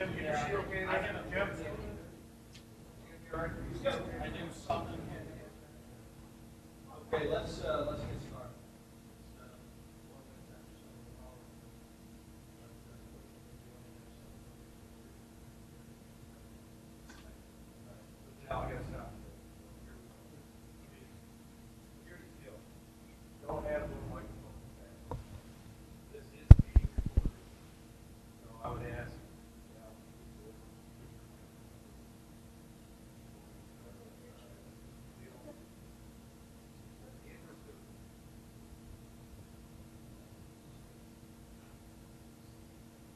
Okay, let's get started. Now I gotta stop. Here's the deal. Don't have the microphone. This is being recorded. So I would ask.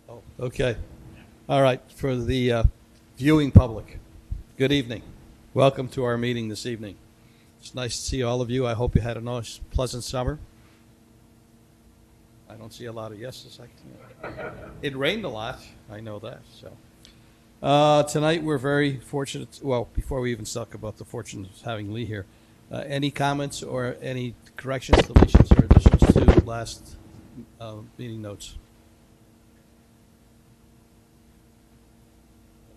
Oh, okay. All right. For the viewing public, good evening. Welcome to our meeting this evening. It's nice to see all of you. I hope you had a nice, pleasant summer. I don't see a lot of yeses. It rained a lot. I know that. So tonight we're very fortunate. Well, before we even talk about the fortune of having Lee here, any comments or any corrections, deletions, or additions to last meeting notes?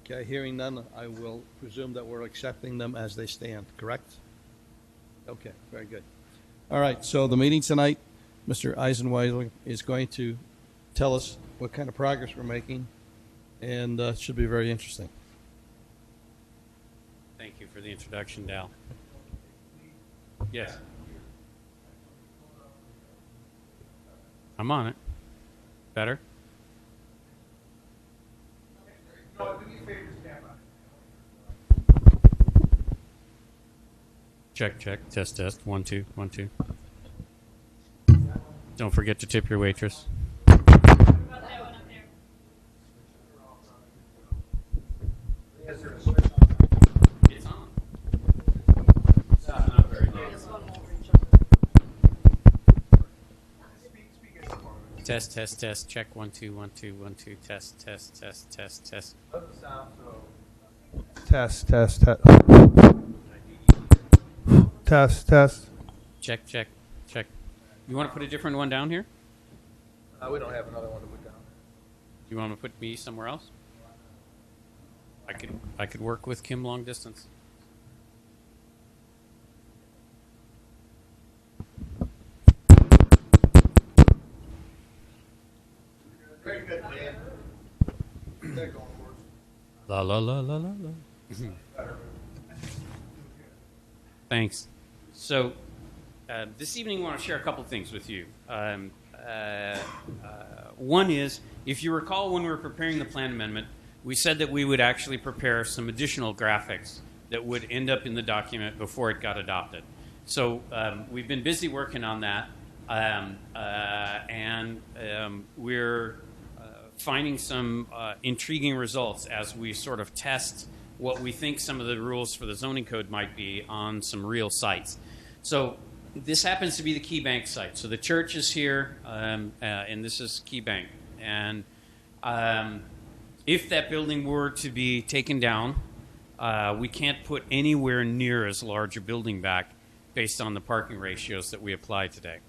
Okay, hearing none, I will presume that we're accepting them as they stand, correct? Okay, very good. All right, so the meeting tonight, Mr. Eisenweiler is going to tell us what kind of progress we're making, and it should be very interesting. Thank you for the introduction, Dal. Yes. I'm on it. Better? Check, check. Test, test. 1, 2, 1, 2. Don't forget to tip your waitress. It's on. It's not very low. Test, test, test. Check. 1, 2, 1, 2, 1, 2. Test, test, test, test, test. Test, test, test. Test, test. Check, check, check. You want to put a different one down here? We don't have another one to put down. Do you want to put me somewhere else? I could work with Kim long distance. Very good, Dan. They're going for us. La la la la la la. Thanks. So, this evening I want to share a couple things with you. One is, if you recall when we were preparing the plan amendment, we said that we would actually prepare some additional graphics that would end up in the document before it got adopted. So we've been busy working on that, and we're finding some intriguing results as we sort of test what we think some of the rules for the zoning code might be on some real sites. So this happens to be the Key Bank site. So the church is here, and this is Key Bank. And if that building were to be taken down, we can't put anywhere near as large a building back based on the parking ratios that we apply today.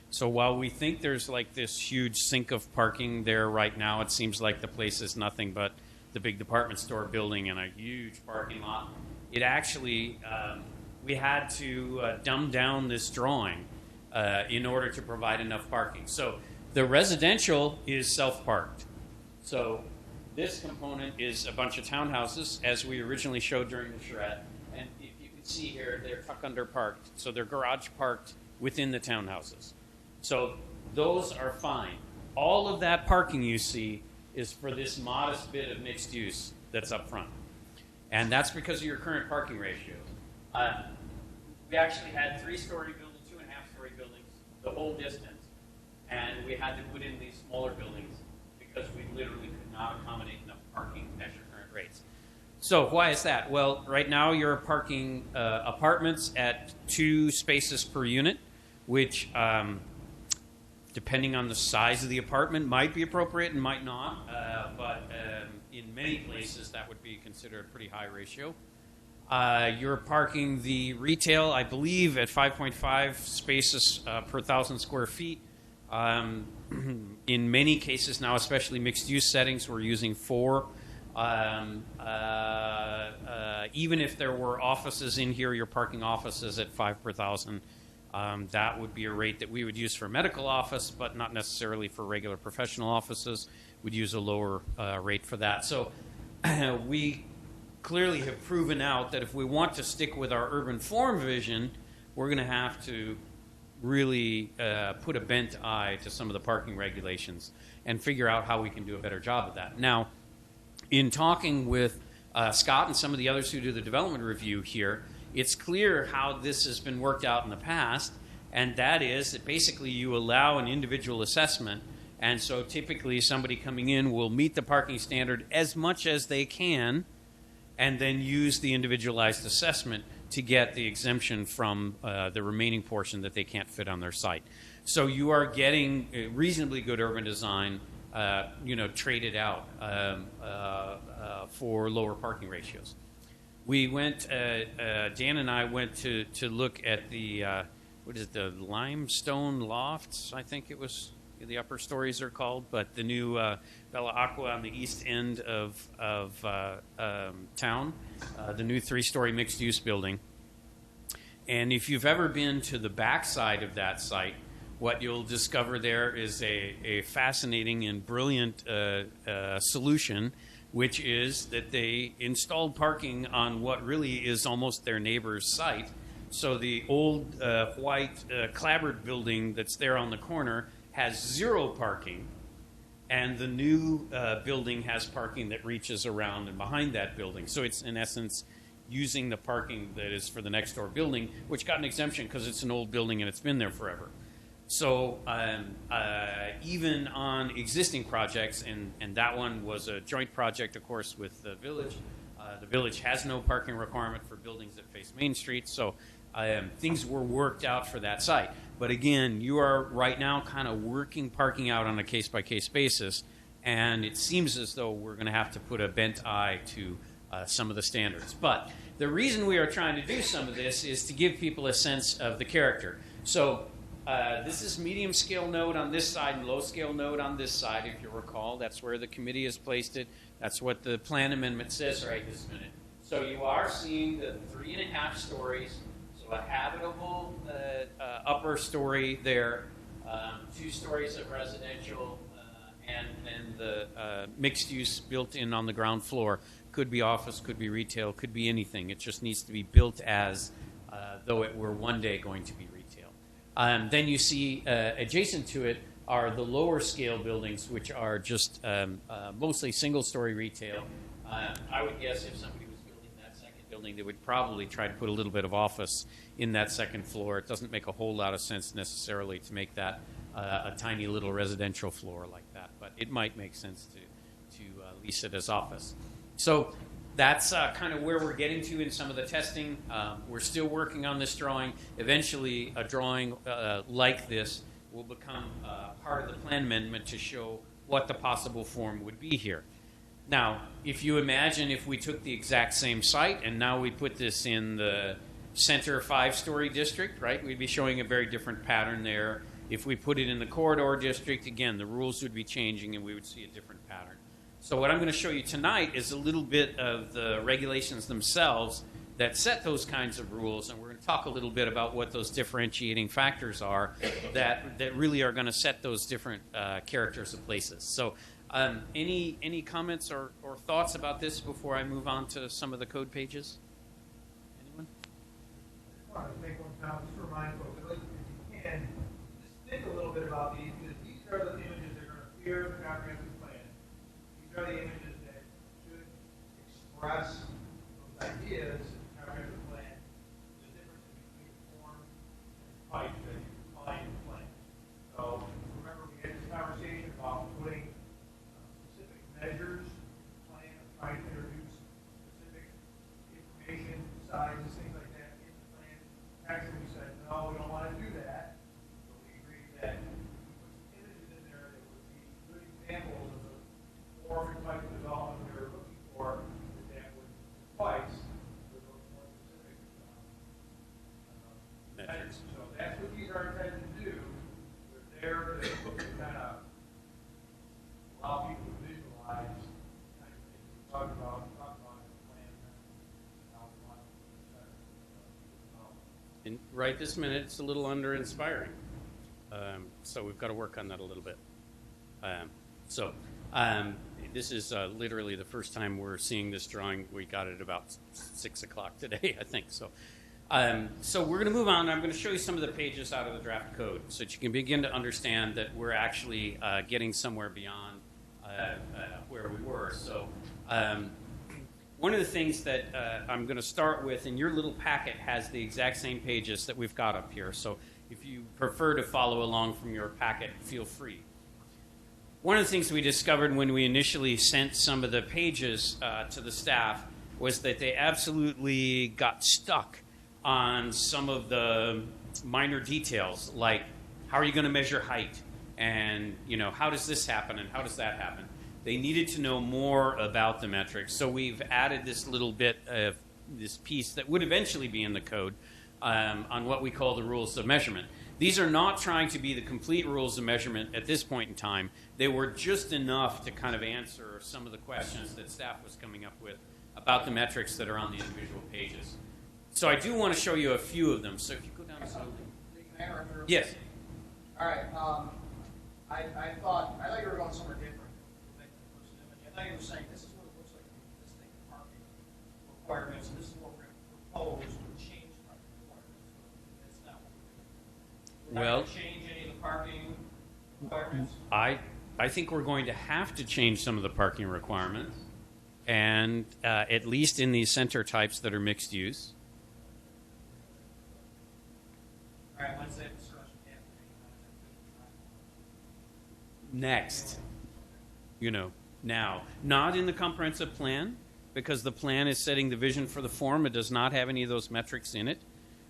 So while we think there's like this huge sink of parking there right now, it seems like the place is nothing but the big department store building and a huge parking lot. It actually, we had to dumb down this drawing in order to provide enough parking. So the residential is self-parked. So this component is a bunch of townhouses, as we originally showed during the charrette. And if you can see here, they're tuck under parked. So they're garage parked within the townhouses. So those are fine. All of that parking you see is for this modest bit of mixed use that's up front. And that's because of your current parking ratios. We actually had 3-story buildings, 2.5-story buildings, the whole distance. And we had to put in these smaller buildings because we literally could not accommodate enough parking at your current rates. So why is that? Well, right now you're parking apartments at 2 spaces per unit, which depending on the size of the apartment, might be appropriate and might not. But in many places, that would be considered a pretty high ratio. You're parking the retail, I believe, at 5.5 spaces per 1,000 square feet. In many cases now, especially mixed-use settings, we're using 4 Even if there were offices in here, your parking offices at 5 per thousand, that would be a rate that we would use for medical office, but not necessarily for regular professional offices. We'd use a lower rate for that. So we clearly have proven out that if we want to stick with our urban form vision, we're going to have to really put a bent eye to some of the parking regulations and figure out how we can do a better job of that. Now, in talking with Scott and some of the others who do the development review here, it's clear how this has been worked out in the past, and that is that basically you allow an individual assessment, and so typically somebody coming in will meet the parking standard as much as they can, and then use the individualized assessment to get the exemption from the remaining portion that they can't fit on their site. So you are getting a reasonably good urban design, traded out for lower parking ratios. We went, Dan and I went to look at the, the limestone lofts, I think it was, the upper stories are called, but the new Bella Aqua on the east end of town, the new 3-story mixed-use building. And if you've ever been to the backside of that site, what you'll discover there is a fascinating and brilliant solution, which is that they installed parking on what really is almost their neighbor's site. So the old white clapboard building that's there on the corner has 0 parking, and the new building has parking that reaches around and behind that building. So it's, in essence, using the parking that is for the next door building, which got an exemption because it's an old building and it's been there forever. So even on existing projects, and that one was a joint project, of course, with the village. The village has no parking requirement for buildings that face Main Street, so things were worked out for that site. But again, you are right now kind of working parking out on a case-by-case basis, and it seems as though we're going to have to put a bent eye to some of the standards. But the reason we are trying to do some of this is to give people a sense of the character. So this is medium scale node on this side and low scale node on this side, if you recall. That's where the committee has placed it. That's what the plan amendment says right this minute. So you are seeing the 3.5 stories, so a habitable upper story there, 2 stories of residential, and then the mixed use built in on the ground floor. Could be office, could be retail, could be anything. It just needs to be built as though it were one day going to be retail. Then you see adjacent to it are the lower scale buildings, which are just mostly single-story retail. I would guess if somebody was building that second building, they would probably try to put a little bit of office in that second floor. It doesn't make a whole lot of sense necessarily to make that a tiny little residential floor like that, but it might make sense to lease it as office. So that's kind of where we're getting to in some of the testing. We're still working on this drawing. Eventually, a drawing like this will become part of the plan amendment to show what the possible form would be here. Now, if you imagine if we took the exact same site and now we put this in the center 5-story district, right, we'd be showing a very different pattern there. If we put it in the corridor district, again, the rules would be changing and we would see a different pattern. So what I'm going to show you tonight is a little bit of the regulations themselves that set those kinds of rules, and we're going to talk a little bit about what those differentiating factors are that really are going to set those different characters of places. So any comments or thoughts about this before I move on to some of the code pages? Anyone? I want to make one comment just to remind folks, if you can, just think a little bit about these, because these are the images that are going to appear in the comprehensive plan. These are the images that should express those ideas in the comprehensive plan, the difference between form and type that you define in the plan. So remember, we had this conversation about putting specific measures in the plan, of trying to introduce specific information, sizes, things like that in the plan. Actually, we said, no, we don't want to do that. But we agreed that if we put some images in there that would be good examples of the form and type of development we were looking for, that would suffice for those more specific measures. So that's what these are intended to do. They're there to kind of allow people to visualize kind of things we talked right this minute, it's a little under-inspiring. So we've got to work on that a little bit. This is literally the first time we're seeing this drawing. We got it about 6 o'clock today, I think. So we're going to move on. I'm going to show you some of the pages out of the draft code so that you can begin to understand that we're actually getting somewhere beyond where we were. So one of the things that I'm going to start with, and your little packet has the exact same pages that we've got up here. So if you prefer to follow along from your packet, feel free. One of the things we discovered when we initially sent some of the pages to the staff was that they absolutely got stuck on some of the minor details, like how are you going to measure height, and how does this happen and how does that happen. They needed to know more about the metrics, so we've added this little bit of this piece that would eventually be in the code on what we call the rules of measurement. These are not trying to be the complete rules of measurement at this point in time. They were just enough to kind of answer some of the questions that staff was coming up with about the metrics that are on the individual pages. So I do want to show you a few of them. So if you go down slowly. Yes. All right. I thought you were going somewhere different. I thought you were saying this is what it looks like this thing, parking requirements, and this is what we're going to propose to change parking requirements. That's not what we're doing. We're not going to change any of the parking requirements. I think we're going to have to change some of the parking requirements, and at least in these center types that are mixed use. All right, let's say construction can't Next. Now. Not in the comprehensive plan, because the plan is setting the vision for the form. It does not have any of those metrics in it.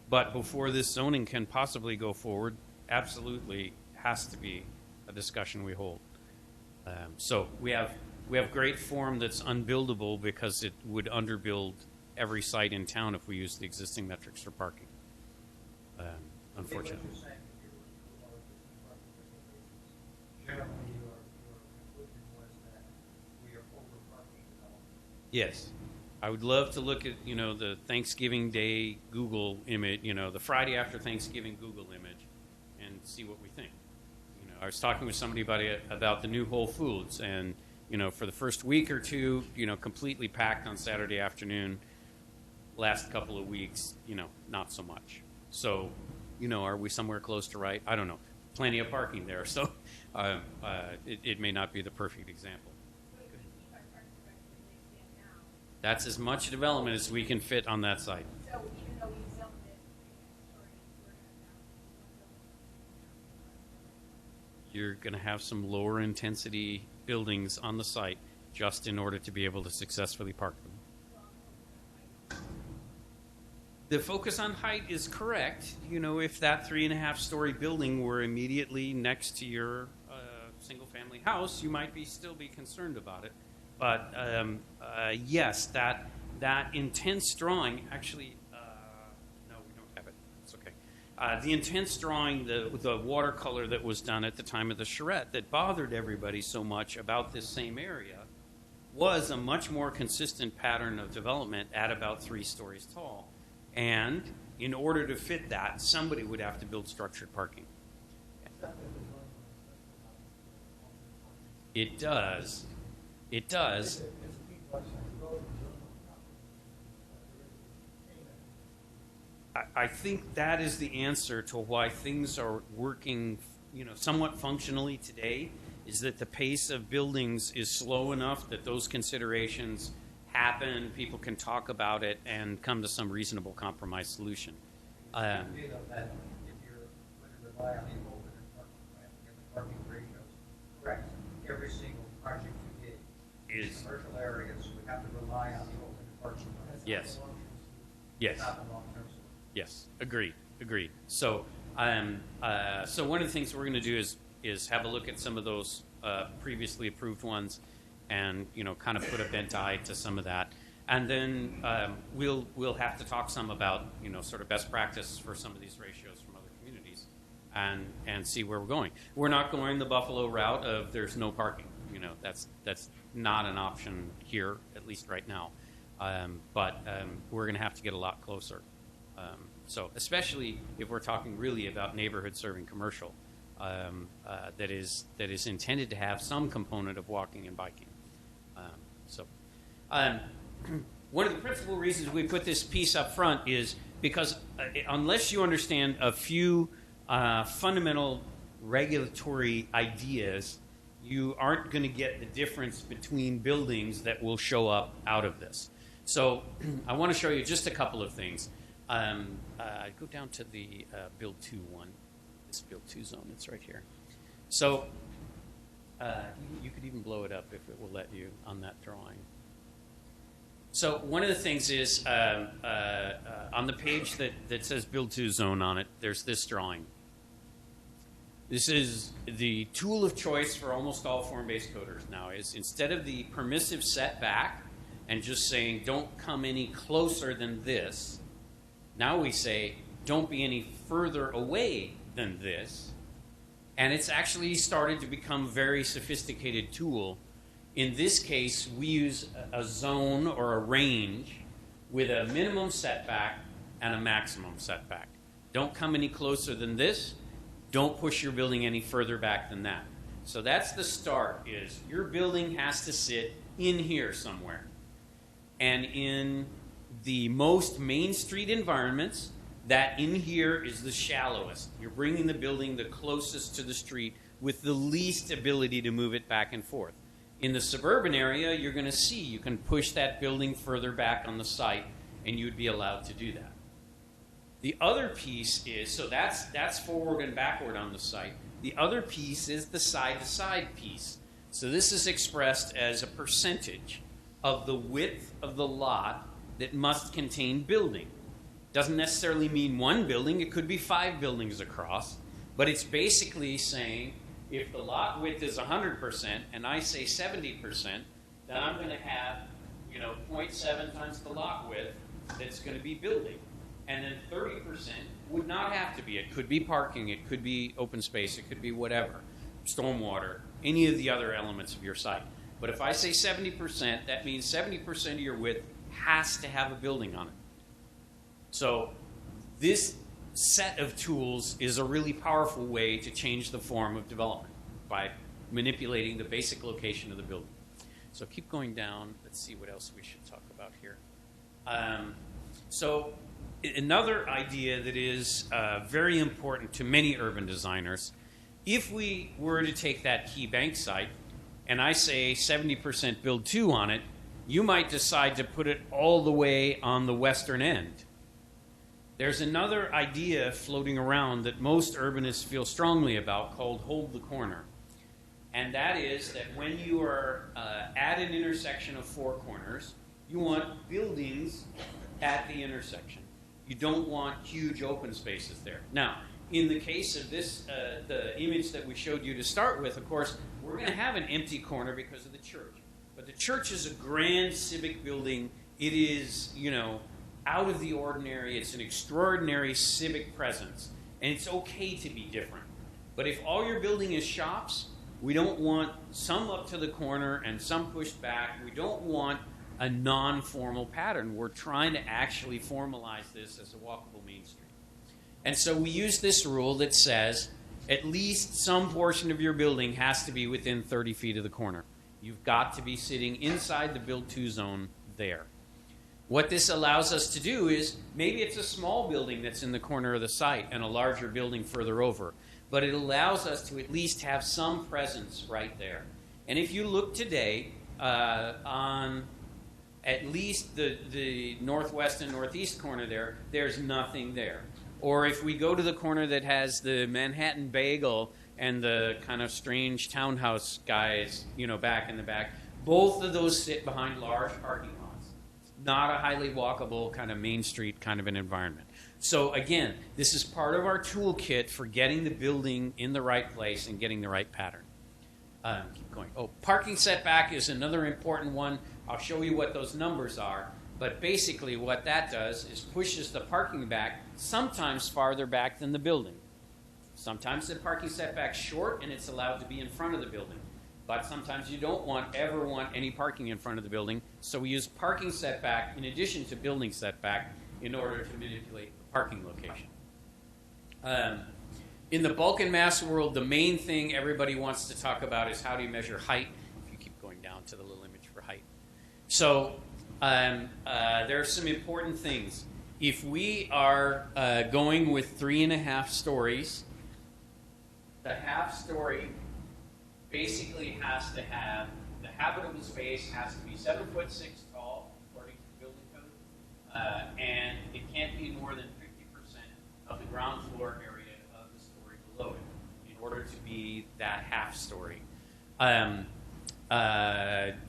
But before this zoning can possibly go forward, absolutely has to be a discussion we hold. So we have great form that's unbuildable because it would underbuild every site in town if we use the existing metrics for parking. Unfortunately. Generally, your conclusion was that we are over-parking development. Yes. I would love to look at, the Thanksgiving Day Google image, the Friday after Thanksgiving Google image and see what we think. I was talking with somebody about the new Whole Foods, and, for the first week or two, completely packed on Saturday afternoon. Last couple of weeks, not so much. So, are we somewhere close to right? I don't know. Plenty of parking there, so it may not be the perfect example. That's as much development as we can fit on that site. So even though we zoned it, You're going to have some lower intensity buildings on the site just in order to be able to successfully park them. The focus on height is correct. If that 3.5-story building were immediately next to your single-family house, you might still be concerned about it. But yes, that intense drawing actually. No, we don't have it. It's okay. The intense drawing, the watercolor that was done at the time of the charrette that bothered everybody so much about this same area was a much more consistent pattern of development at about 3 stories tall. And in order to fit that, somebody would have to build structured parking. It does. It does. I think that is the answer to why things are working, somewhat functionally today, is that the pace of buildings is slow enough that those considerations happen, people can talk about it, and come to some reasonable compromise solution. That if you're going to rely on the open and parking ratios, correct, every single project you did, commercial areas would have to rely on the open and parking. Yes. Yes. Not the long-term solution. Yes. Agreed. So, so one of the things we're going to do is have a look at some of those previously approved ones, and kind of put a bent eye to some of that, and then we'll have to talk some about sort of best practice for some of these ratios from other communities, and see where we're going. We're not going the Buffalo route of there's no parking. That's not an option here, at least right now. But we're going to have to get a lot closer. So especially if we're talking really about neighborhood serving commercial, that is intended to have some component of walking and biking. One of the principal reasons we put this piece up front is because unless you understand a few fundamental regulatory ideas, you aren't going to get the difference between buildings that will show up out of this. So I want to show you just a couple of things. Go down to the Build 2 one. This Build 2 zone, it's right here. So you could even blow it up if it will let you on that drawing. So one of the things is on the page that says Build 2 zone on it, there's this drawing. This is the tool of choice for almost all form-based coders now. Is instead of the permissive setback and just saying don't come any closer than this, now we say don't be any further away than this. And it's actually started to become a very sophisticated tool. In this case, we use a zone or a range with a minimum setback and a maximum setback. Don't come any closer than this. Don't push your building any further back than that. So that's the start, is your building has to sit in here somewhere. And in the most Main Street environments, that in here is the shallowest. You're bringing the building the closest to the street with the least ability to move it back and forth. In the suburban area, you're going to see you can push that building further back on the site, and you'd be allowed to do that. The other piece is, so that's forward and backward on the site. The other piece is the side-to-side piece. So this is expressed as a percentage of the width of the lot that must contain building. Doesn't necessarily mean one building. It could be 5 buildings across. But it's basically saying if the lot width is 100% and I say 70%, then I'm going to have 0.7 times the lot width that's going to be building. And then 30% would not have to be. It could be parking. It could be open space. It could be whatever. Stormwater. Any of the other elements of your site. But if I say 70%, that means 70% of your width has to have a building on it. So this set of tools is a really powerful way to change the form of development by manipulating the basic location of the building. So keep going down. Let's see what else we should talk about here. So another idea that is very important to many urban designers, if we were to take that Key Bank site and I say 70% Build 2 on it, you might decide to put it all the way on the western end. There's another idea floating around that most urbanists feel strongly about called hold the corner. And that is that when you are at an intersection of 4 corners, you want buildings at the intersection. You don't want huge open spaces there. Now, in the case of this, the image that we showed you to start with, of course, we're going to have an empty corner because of the church. But the church is a grand civic building. It is, out of the ordinary. It's an extraordinary civic presence. And it's okay to be different. But if all you're building is shops, we don't want some up to the corner and some pushed back. We don't want a non-formal pattern. We're trying to actually formalize this as a walkable Main Street. And so we use this rule that says at least some portion of your building has to be within 30 feet of the corner. You've got to be sitting inside the Build 2 zone there. What this allows us to do is maybe it's a small building that's in the corner of the site and a larger building further over, but it allows us to at least have some presence right there. And if you look today on at least the northwest and northeast corner there, there's nothing there. Or if we go to the corner that has the Manhattan Bagel and the kind of strange townhouse guys, back in the back, both of those sit behind large parking lots. Not a highly walkable kind of Main Street kind of an environment. So again, this is part of our toolkit for getting the building in the right place and getting the right pattern. Keep going. Parking setback is another important one. I'll show you what those numbers are. But basically what that does is pushes the parking back sometimes farther back than the building. Sometimes the parking setback's short and it's allowed to be in front of the building. But sometimes you don't ever want any parking in front of the building. So we use parking setback in addition to building setback in order to manipulate the parking location. In the bulk and mass world, the main thing everybody wants to talk about is how do you measure height. If you keep going down to the little image for height. So there are some important things. If we are going with 3.5 stories, the half story basically has to have, the habitable space has to be 7'6" tall, according to the building code, and it can't be more than 50% of the ground floor area of the story below it in order to be that half story.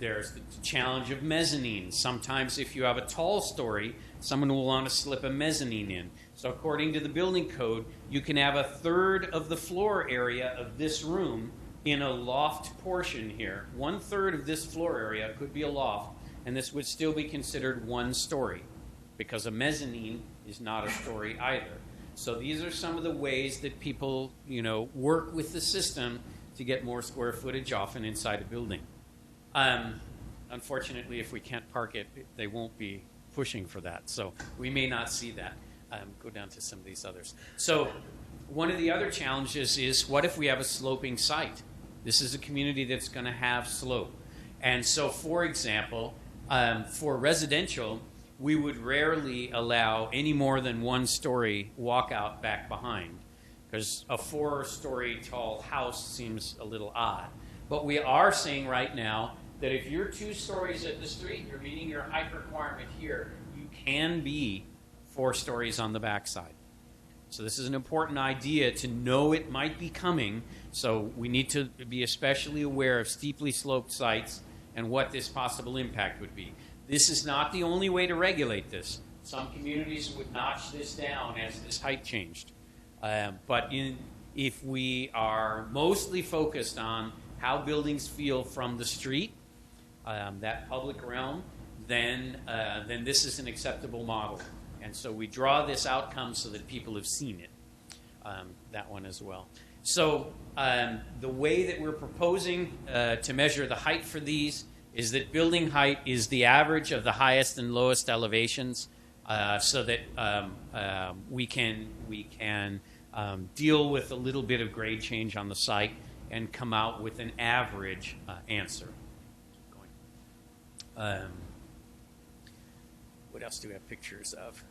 There's the challenge of mezzanine. Sometimes if you have a tall story, someone will want to slip a mezzanine in. So according to the building code, you can have 1/3 of the floor area of this room in a loft portion here. 1/3 of this floor area could be a loft, and this would still be considered 1 story because a mezzanine is not a story either. So these are some of the ways that people, work with the system to get more square footage often inside a building. Unfortunately, if we can't park it, they won't be pushing for that. So we may not see that. Go down to some of these others. So one of the other challenges is, what if we have a sloping site? This is a community that's going to have slope. And so, for example, for residential, we would rarely allow any more than 1-story walkout back behind, because a 4-story tall house seems a little odd. But we are saying right now that if you're 2 stories at the street, you're meeting your height requirement here, you can be 4 stories on the backside. So this is an important idea to know it might be coming. So we need to be especially aware of steeply sloped sites and what this possible impact would be. This is not the only way to regulate this. Some communities would notch this down as this height changed. But if we are mostly focused on how buildings feel from the street, that public realm, then this is an acceptable model. And so we draw this outcome so that people have seen it, that one as well. So the way that we're proposing to measure the height for these is that building height is the average of the highest and lowest elevations, so that we can deal with a little bit of grade change on the site and come out with an average answer. What else do we have pictures of?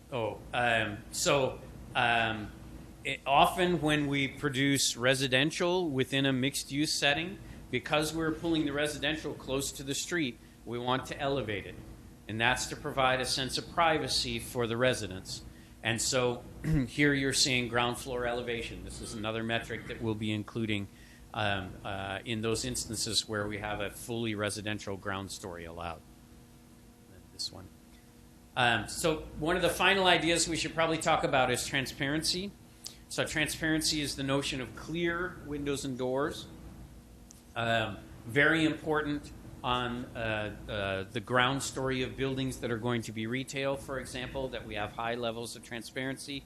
Often when we produce residential within a mixed-use setting, because we're pulling the residential close to the street, we want to elevate it. And that's to provide a sense of privacy for the residents. And so here you're seeing ground floor elevation. This is another metric that we'll be including in those instances where we have a fully residential ground story allowed. This one. So one of the final ideas we should probably talk about is transparency. So transparency is the notion of clear windows and doors. Very important on the ground story of buildings that are going to be retail, for example, that we have high levels of transparency.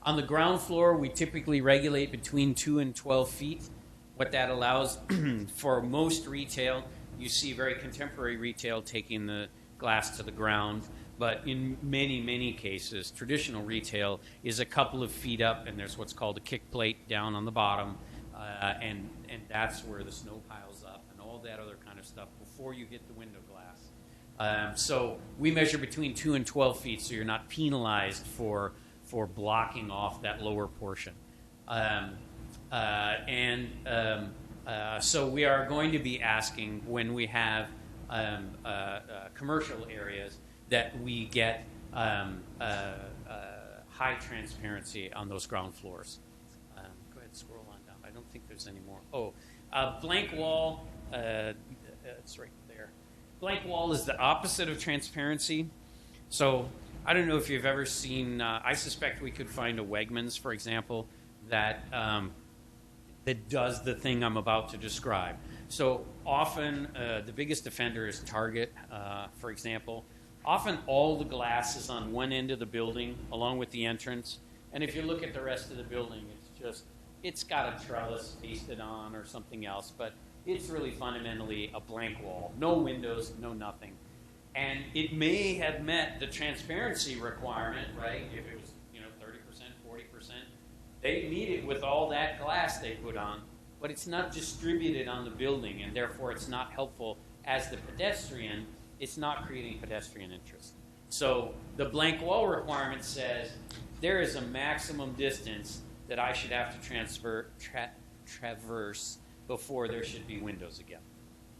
On the ground floor, we typically regulate between 2 and 12 feet. What that allows for most retail, you see very contemporary retail taking the glass to the ground. But in many, many cases, traditional retail is a couple of feet up, and there's what's called a kick plate down on the bottom, and that's where the snow piles up and all that other kind of stuff before you hit the window glass. So we measure between 2 and 12 feet, so you're not penalized for blocking off that lower portion. So we are going to be asking when we have commercial areas that we get high transparency on those ground floors. Go ahead, scroll on down. I don't think there's any more. Blank wall, it's right there. Blank wall is the opposite of transparency. So I don't know if you've ever seen, I suspect we could find a Wegmans, for example, that does the thing I'm about to describe. So often, the biggest offender is Target, for example. Often all the glass is on one end of the building along with the entrance. And if you look at the rest of the building, it's got a trellis pasted on or something else, but it's really fundamentally a blank wall. No windows, no nothing. And it may have met the transparency requirement, right? If it was, They meet it with all that glass they put on, but it's not distributed on the building, and therefore it's not helpful as the pedestrian. It's not creating pedestrian interest. So the blank wall requirement says there is a maximum distance that I should have to traverse before there should be windows again.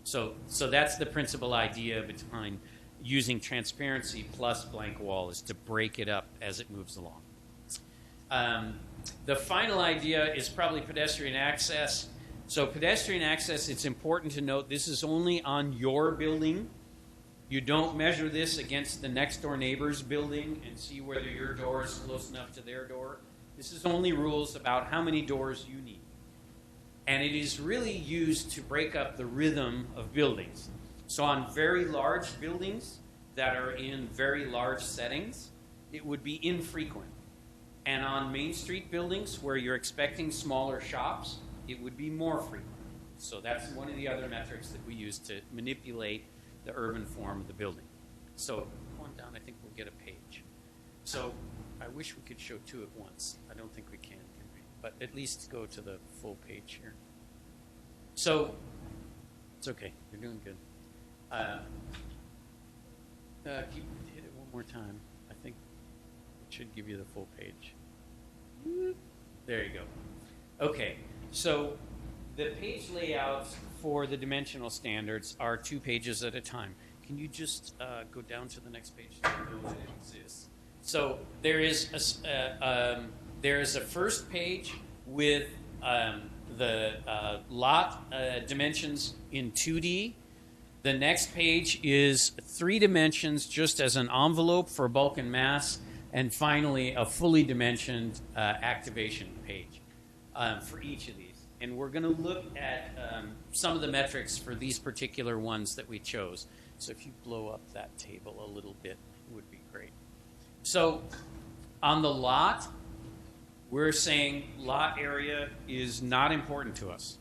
So that's the principal idea behind using transparency plus blank wall, is to break it up as it moves along. The final idea is probably pedestrian access. So pedestrian access, it's important to note this is only on your building. You don't measure this against the next door neighbor's building and see whether your door is close enough to their door. This is only rules about how many doors you need. And it is really used to break up the rhythm of buildings. So on very large buildings that are in very large settings, it would be infrequent. And on Main Street buildings where you're expecting smaller shops, it would be more frequent. So that's one of the other metrics that we use to manipulate the urban form of the building. So on down, I think we'll get a page. So I wish we could show two at once. I don't think we can we? But at least go to the full page here. So it's okay. You're doing good. Hit it one more time. I think it should give you the full page. There you go. Okay, so the page layouts for the dimensional standards are 2 pages at a time. Can you just go down to the next page so you know that it exists? So there is a first page with the lot dimensions in 2D. The next page is 3 dimensions just as an envelope for bulk and mass. And finally, a fully dimensioned activation page for each of these. And we're going to look at some of the metrics for these particular ones that we chose. So if you blow up that table a little bit, it would be great. So on the lot, we're saying lot area is not important to us.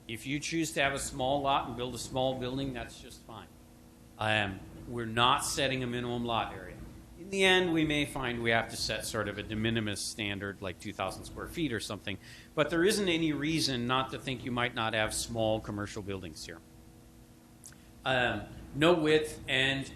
If you choose to have a small lot and build a small building, that's just fine. We're not setting a minimum lot area. In the end, we may find we have to set sort of a de minimis standard like 2,000 square feet or something, but there isn't any reason not to think you might not have small commercial buildings here. No width, and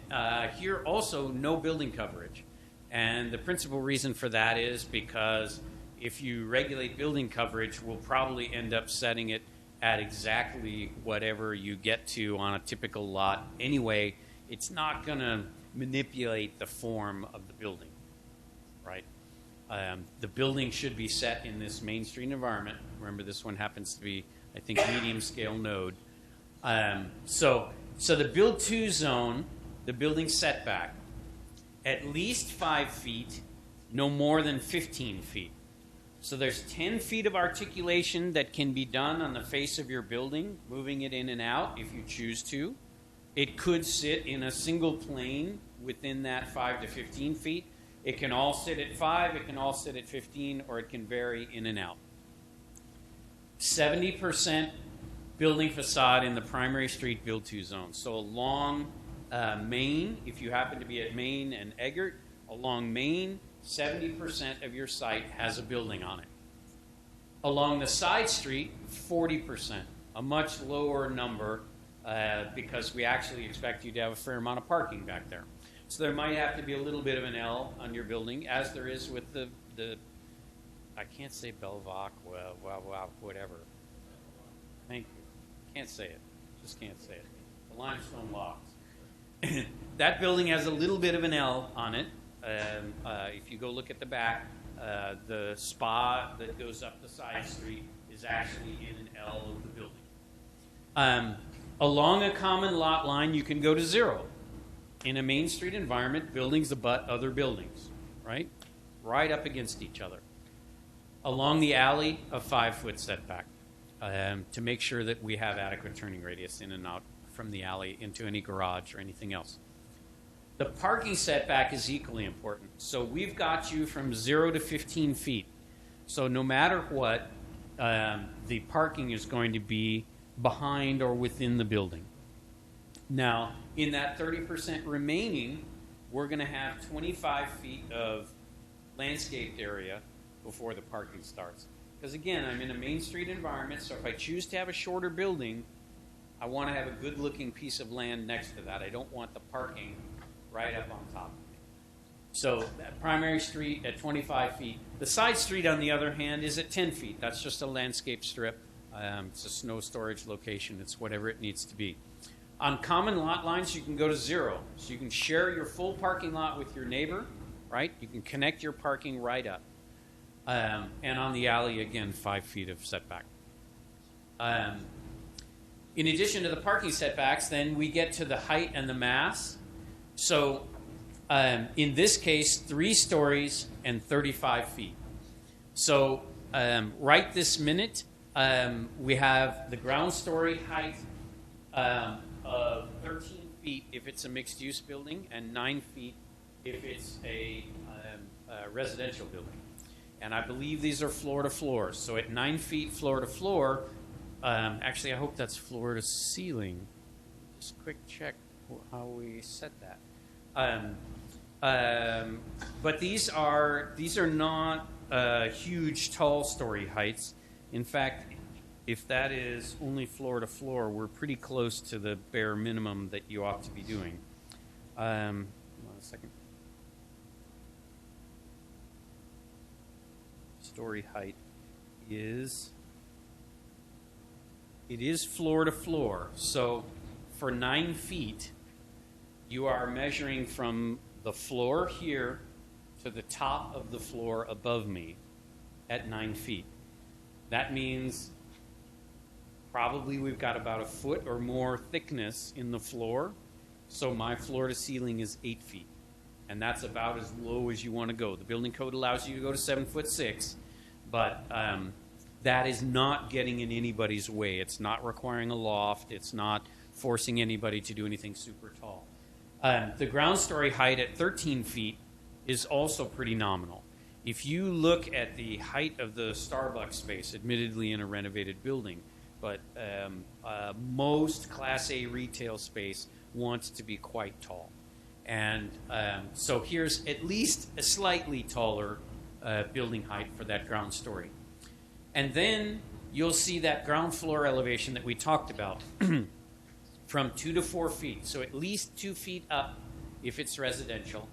here also no building coverage. And the principal reason for that is because if you regulate building coverage, we'll probably end up setting it at exactly whatever you get to on a typical lot anyway. It's not going to manipulate the form of the building, right? The building should be set in this Main Street environment. Remember, this one happens to be, I think, medium scale node. So the build to zone, the building setback, at least 5 feet, no more than 15 feet. So there's 10 feet of articulation that can be done on the face of your building, moving it in and out if you choose to. It could sit in a single plane within that 5 to 15 feet. It can all sit at 5, it can all sit at 15, or it can vary in and out. 70% building facade in the primary street build-to zone. So along Main, if you happen to be at Main and Eggert, along Main, 70% of your site has a building on it. Along the side street, 40%, a much lower number because we actually expect you to have a fair amount of parking back there. So there might have to be a little bit of an L on your building, as there is with the I can't say Belvac, well, whatever. Thank you. Can't say it. Just can't say it. The limestone locks. That building has a little bit of an L on it. If you go look at the back, the spa that goes up the side street is actually in an L of the building. Along a common lot line, you can go to 0. In a Main Street environment, buildings abut other buildings, right? Right up against each other. Along the alley, a 5-foot setback to make sure that we have adequate turning radius in and out from the alley into any garage or anything else. The parking setback is equally important. So we've got you from 0 to 15 feet. So no matter what, the parking is going to be behind or within the building. Now, in that 30% remaining, we're going to have 25 feet of landscaped area before the parking starts. Because again, I'm in a Main Street environment, so if I choose to have a shorter building, I want to have a good-looking piece of land next to that. I don't want the parking right up on top of me. So that primary street at 25 feet. The side street, on the other hand, is at 10 feet. That's just a landscape strip. It's a snow storage location. It's whatever it needs to be. On common lot lines, you can go to 0. So you can share your full parking lot with your neighbor, right? You can connect your parking right up. And on the alley, again, 5 feet of setback. In addition to the parking setbacks, then we get to the height and the mass. So in this case, 3 stories and 35 feet. So right this minute, we have the ground story height of 13 feet if it's a mixed-use building and 9 feet if it's a residential building. And I believe these are floor to floor. So at 9 feet floor to floor, actually I hope that's floor to ceiling. Just quick check how we set that. But these are not huge tall story heights. In fact, if that is only floor to floor, we're pretty close to the bare minimum that you ought to be doing. Hold on a second. Story height is, it is floor to floor. So for 9 feet, you are measuring from the floor here to the top of the floor above me at 9 feet. That means probably we've got about a foot or more thickness in the floor. So my floor to ceiling is 8 feet. And that's about as low as you want to go. The building code allows you to go to 7'6", but that is not getting in anybody's way. It's not requiring a loft. It's not forcing anybody to do anything super tall. The ground story height at 13 feet is also pretty nominal. If you look at the height of the Starbucks space, admittedly in a renovated building, but most Class A retail space wants to be quite tall. And so here's at least a slightly taller building height for that ground story. And then you'll see that ground floor elevation that we talked about from 2 to 4 feet. So at least 2 feet up if it's residential,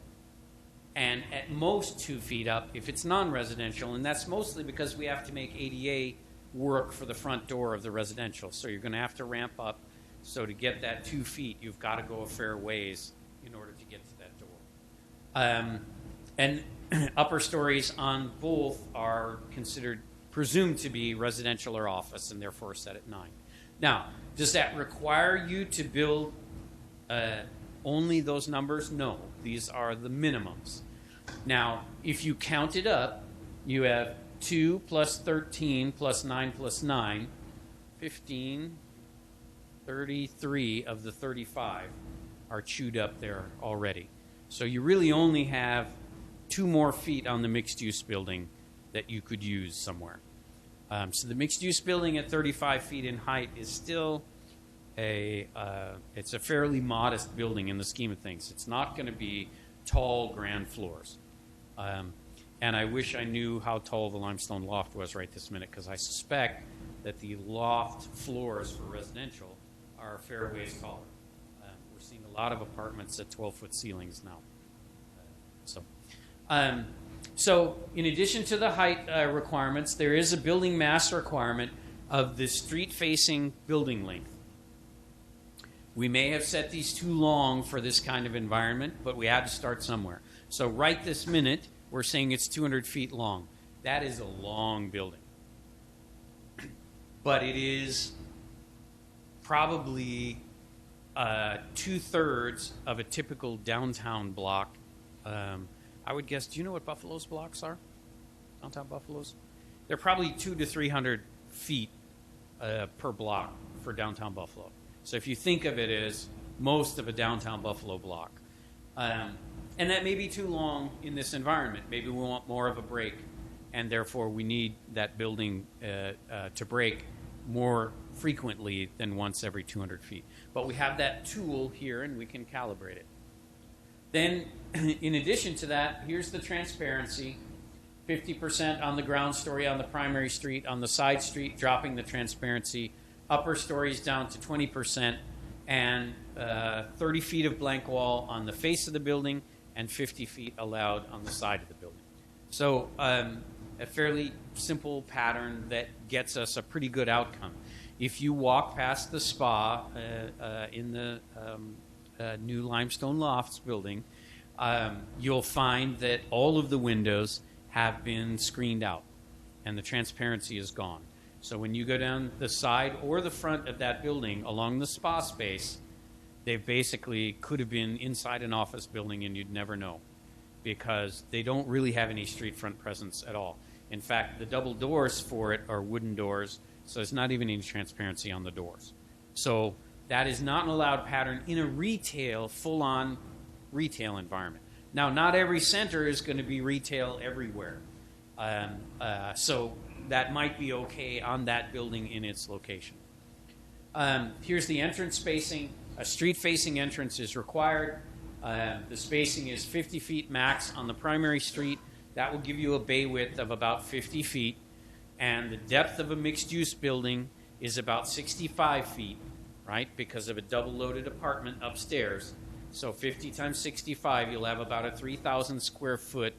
and at most 2 feet up if it's non-residential. And that's mostly because we have to make ADA work for the front door of the residential. So you're going to have to ramp up. So to get that 2 feet, you've got to go a fair ways in order to get to that door. And upper stories on both are presumed to be residential or office, and therefore set at 9. Now, does that require you to build only those numbers? No. These are the minimums. Now, if you count it up, you have 2 plus 13 plus 9 plus 9, 15, 33 of the 35 are chewed up there already. So you really only have 2 more feet on the mixed-use building that you could use somewhere. So the mixed-use building at 35 feet in height is still it's a fairly modest building in the scheme of things. It's not going to be tall grand floors. And I wish I knew how tall the limestone loft was right this minute, because I suspect that the loft floors for residential are a fair ways taller. We're seeing a lot of apartments at 12-foot ceilings now. So in addition to the height requirements, there is a building mass requirement of the street-facing building length. We may have set these too long for this kind of environment, but we had to start somewhere. So right this minute, we're saying it's 200 feet long. That is a long building. But it is probably 2/3 of a typical downtown block. I would guess, do you know what Buffalo's blocks are? Downtown Buffalo's? They're probably 200 to 300 feet per block for downtown Buffalo. So if you think of it as most of a downtown Buffalo block. And that may be too long in this environment. Maybe we want more of a break, and therefore we need that building to break more frequently than once every 200 feet. But we have that tool here, and we can calibrate it. Then, in addition to that, here's the transparency. 50% on the ground story on the primary street, on the side street, dropping the transparency, upper stories down to 20%, and 30 feet of blank wall on the face of the building, and 50 feet allowed on the side of the building. So a fairly simple pattern that gets us a pretty good outcome. If you walk past the spa in the new Limestone Lofts building, you'll find that all of the windows have been screened out and the transparency is gone. So when you go down the side or the front of that building along the spa space, they basically could have been inside an office building and you'd never know, because they don't really have any street front presence at all. In fact, the double doors for it are wooden doors, so there's not even any transparency on the doors. So that is not an allowed pattern in a retail, full-on retail environment. Now, not every center is going to be retail everywhere. So that might be okay on that building in its location. Here's the entrance spacing. A street-facing entrance is required. The spacing is 50 feet max on the primary street. That will give you a bay width of about 50 feet. And the depth of a mixed-use building is about 65 feet, right, because of a double-loaded apartment upstairs. So 50 times 65, you'll have about a 3,000 square foot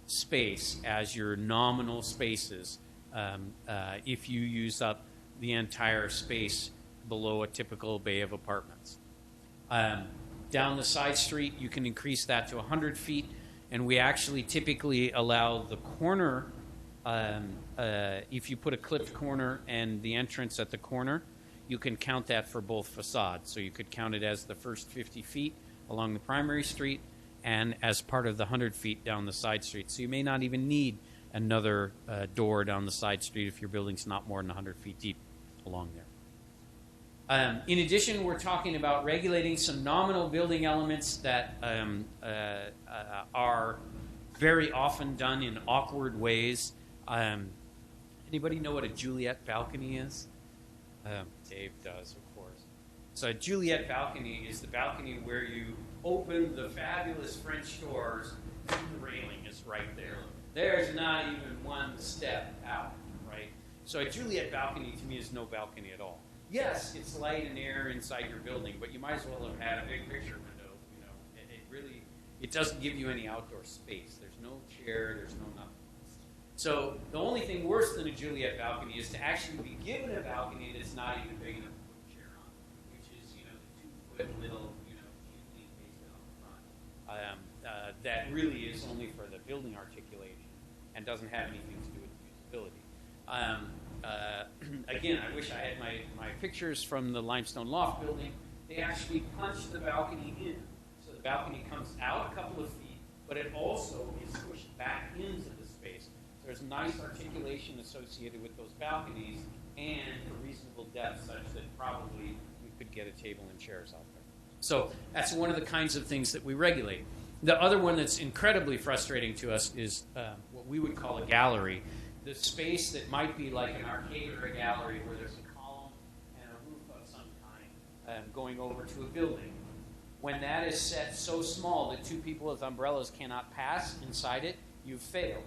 space as your nominal spaces if you use up the entire space below a typical bay of apartments. Down the side street, you can increase that to 100 feet, and we actually typically allow the corner, if you put a clipped corner and the entrance at the corner, you can count that for both facades. So you could count it as the first 50 feet along the primary street and as part of the 100 feet down the side street. So you may not even need another door down the side street if your building's not more than 100 feet deep along there. In addition, we're talking about regulating some nominal building elements that are very often done in awkward ways. Anybody know what a Juliet balcony is? Dave does, of course. So a Juliet balcony is the balcony where you open the fabulous French doors and the railing is right there. There's not even one step out, right? So a Juliet balcony to me is no balcony at all. Yes, it's light and air inside your building, but you might as well have had a big picture window. You know, it doesn't give you any outdoor space. There's no chair, there's no nothing. So the only thing worse than a Juliet balcony is to actually be given a balcony that's not even big enough to put a chair on, which is, you know, the 2-foot little, you know, cantilever basement on the front. That really is only for the building articulation and doesn't have anything to do with usability. Again, I wish I had my pictures from the Limestone Loft building. They actually punched the balcony in. So the balcony comes out a couple of feet, but it also is pushed back into the space. There's nice articulation associated with those balconies and a reasonable depth such that probably we could get a table and chairs out there. So that's one of the kinds of things that we regulate. The other one that's incredibly frustrating to us is what we would call a gallery. The space that might be like an arcade or a gallery where there's a column and a roof of some kind going over to a building. When that is set so small that two people with umbrellas cannot pass inside it, you've failed.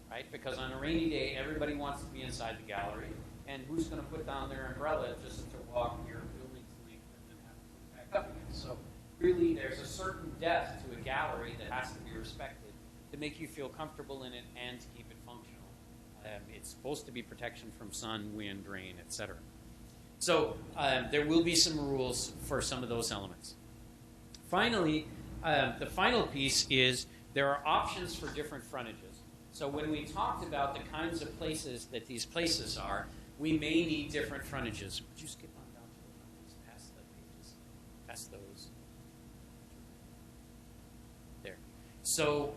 Right? Because on a rainy day, everybody wants to be inside the gallery, and who's going to put down their umbrella just to walk your building's length and then have to put it back up again? So really, there's a certain depth to a gallery that has to be respected to make you feel comfortable in it and to keep it functional. It's supposed to be protection from sun, wind, rain, etc. So there will be some rules for some of those elements. Finally, the final piece is there are options for different frontages. So when we talked about the kinds of places that these places are, we may need different frontages. Would you skip on down to the frontages, past the pages, past those? There. So,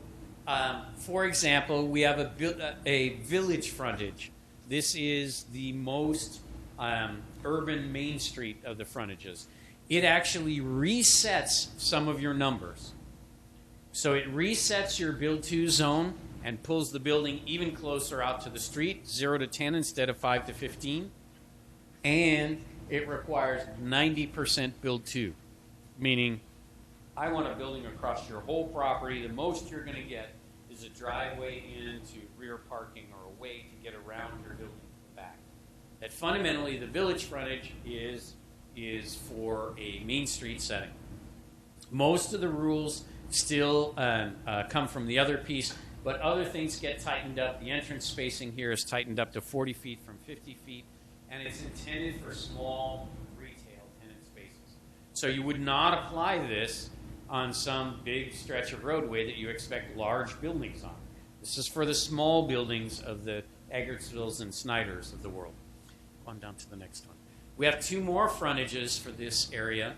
for example, we have a village frontage. This is the most urban main street of the frontages. It actually resets some of your numbers. So it resets your build to zone and pulls the building even closer out to the street, 0 to 10 instead of 5 to 15. And it requires 90% build to, meaning I want a building across your whole property. The most you're going to get is is a driveway into rear parking or a way to get around your building to the back. That fundamentally the village frontage is for a Main Street setting. Most of the rules still come from the other piece, but other things get tightened up. The entrance spacing here is tightened up to 40 feet from 50 feet, and it's intended for small retail tenant spaces. So you would not apply this on some big stretch of roadway that you expect large buildings on. This is for the small buildings of the Eggertsvilles and Snyders of the world. On down to the next one. We have two more frontages for this area.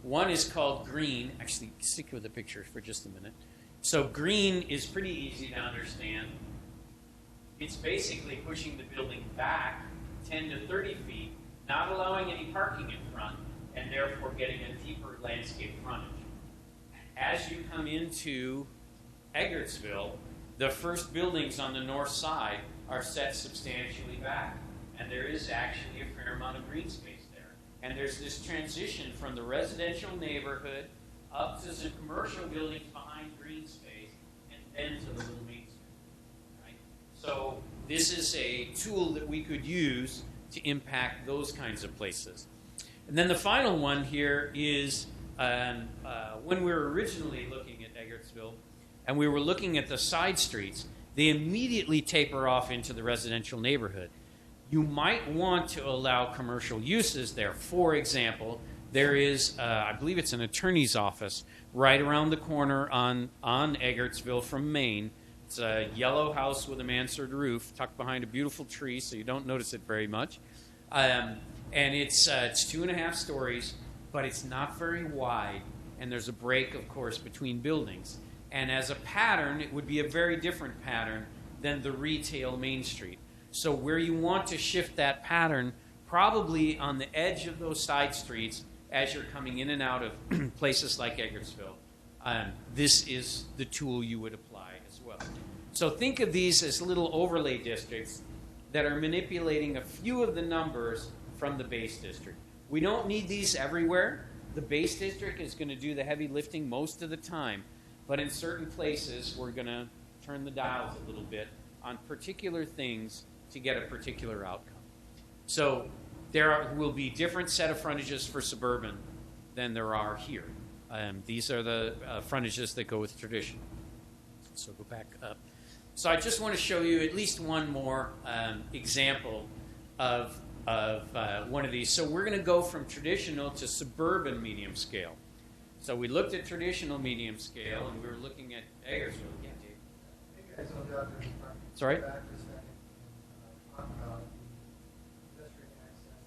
One is called Green. Actually, stick with the picture for just a minute. So Green is pretty easy to understand. It's basically pushing the building back 10 to 30 feet, not allowing any parking in front, and therefore getting a deeper landscape frontage. As you come into Eggertsville, the first buildings on the north side are set substantially back. And there is actually a fair amount of green space there. And there's this transition from the residential neighborhood up to some commercial buildings behind green space and then to the little Main Street. Right? So this is a tool that we could use to impact those kinds of places. And then the final one here is when we were originally looking at Eggertsville and we were looking at the side streets, they immediately taper off into the residential neighborhood. You might want to allow commercial uses there. For example, there is, I believe it's an attorney's office right around the corner on Eggertsville from Maine. It's a yellow house with a mansard roof tucked behind a beautiful tree, so you don't notice it very much. And it's 2.5 stories, but it's not very wide, and there's a break, of course, between buildings. And as a pattern, it would be a very different pattern than the retail Main Street. So where you want to shift that pattern, probably on the edge of those side streets as you're coming in and out of places like Eggertsville, this is the tool you would apply as well. So think of these as little overlay districts that are manipulating a few of the numbers from the base district. We don't need these everywhere. The base district is going to do the heavy lifting most of the time, but in certain places we're going to turn the dials a little bit on particular things to get a particular outcome. So will be different set of frontages for suburban than there are here. These are the frontages that go with traditional. So go back up. So I just want to show you at least one more example of one of these. So we're going to go from traditional to suburban medium scale. So we looked at traditional medium scale, and we were looking at Eggertsville. Yeah, Dave. Sorry? Back for a second. Talk about pedestrian access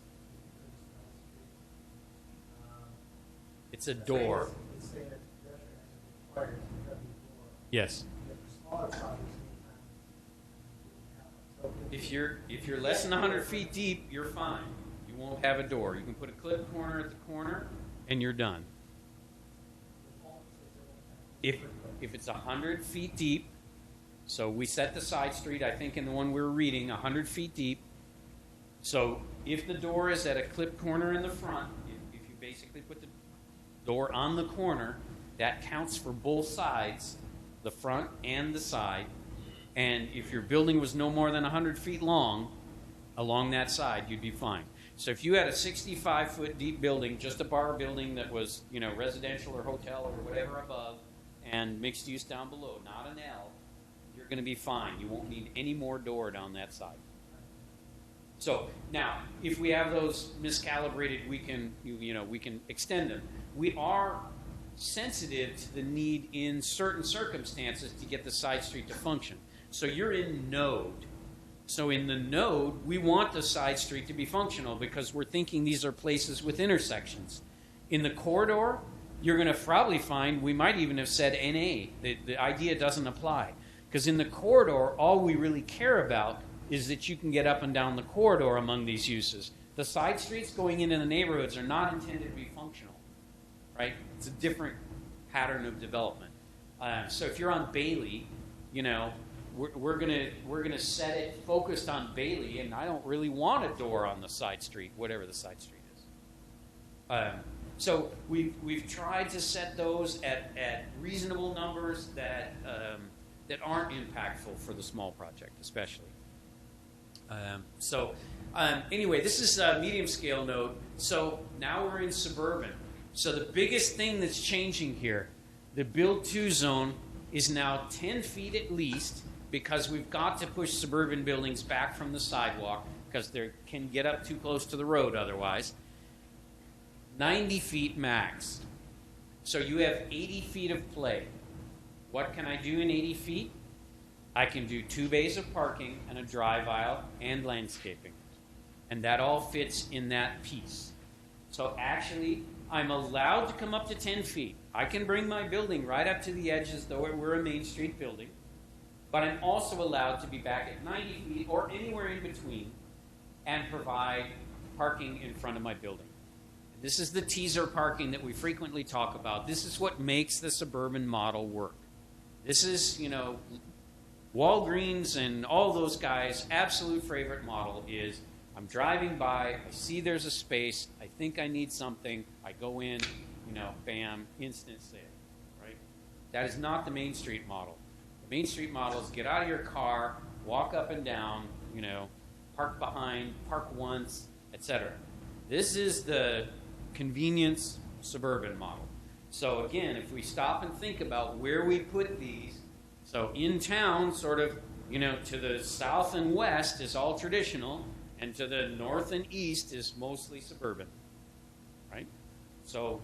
to It's a door. It's saying that pedestrian access is required to have a door. Yes. But for smaller properties, anytime. If you're less than 100 feet deep, you're fine. You won't have a door. You can put a clip corner at the corner, and you're done. If it's 100 feet deep, so we set the side street, I think in the one we were reading, 100 feet deep. So if the door is at a clip corner in the front, if you basically put the door on the corner, that counts for both sides, the front and the side. And if your building was no more than 100 feet long, along that side, you'd be fine. So if you had a 65-foot deep building, just a bar building that was, residential or hotel or whatever above, and mixed use down below, not an L, you're going to be fine. You won't need any more door down that side. So now, if we have those miscalibrated, we can extend them. We are sensitive to the need in certain circumstances to get the side street to function. So you're in node. So in the node, we want the side street to be functional because we're thinking these are places with intersections. In the corridor, you're going to probably find we might even have said NA. The idea doesn't apply. Because in the corridor, all we really care about is that you can get up and down the corridor among these uses. The side streets going into the neighborhoods are not intended to be functional, right? It's a different pattern of development. So if you're on Bailey, we're gonna set it focused on Bailey, and I don't really want a door on the side street, whatever the side street is. So we've tried to set those at reasonable numbers that that aren't impactful for the small project, especially. Anyway, this is a medium scale node. So now we're in suburban. So the biggest thing that's changing here, the build to zone is now 10 feet at least, because we've got to push suburban buildings back from the sidewalk because they can get up too close to the road otherwise. 90 feet max. So you have 80 feet of play. What can I do in 80 feet? I can do 2 bays of parking and a drive aisle and landscaping. And that all fits in that piece. So actually, I'm allowed to come up to 10 feet. I can bring my building right up to the edge as though it were a Main Street building. But I'm also allowed to be back at 90 feet or anywhere in between and provide parking in front of my building. This is the teaser parking that we frequently talk about. This is what makes the suburban model work. This is, Walgreens and all those guys' absolute favorite model is I'm driving by, I see there's a space, I think I need something, I go in, bam, instant sale, right? That is not the Main Street model. The Main Street model is get out of your car, walk up and down, park behind, park once, etc. This is the convenience suburban model. So again, if we stop and think about where we put these, so in town, sort of, to the south and west is all traditional, and to the north and east is mostly suburban, right? So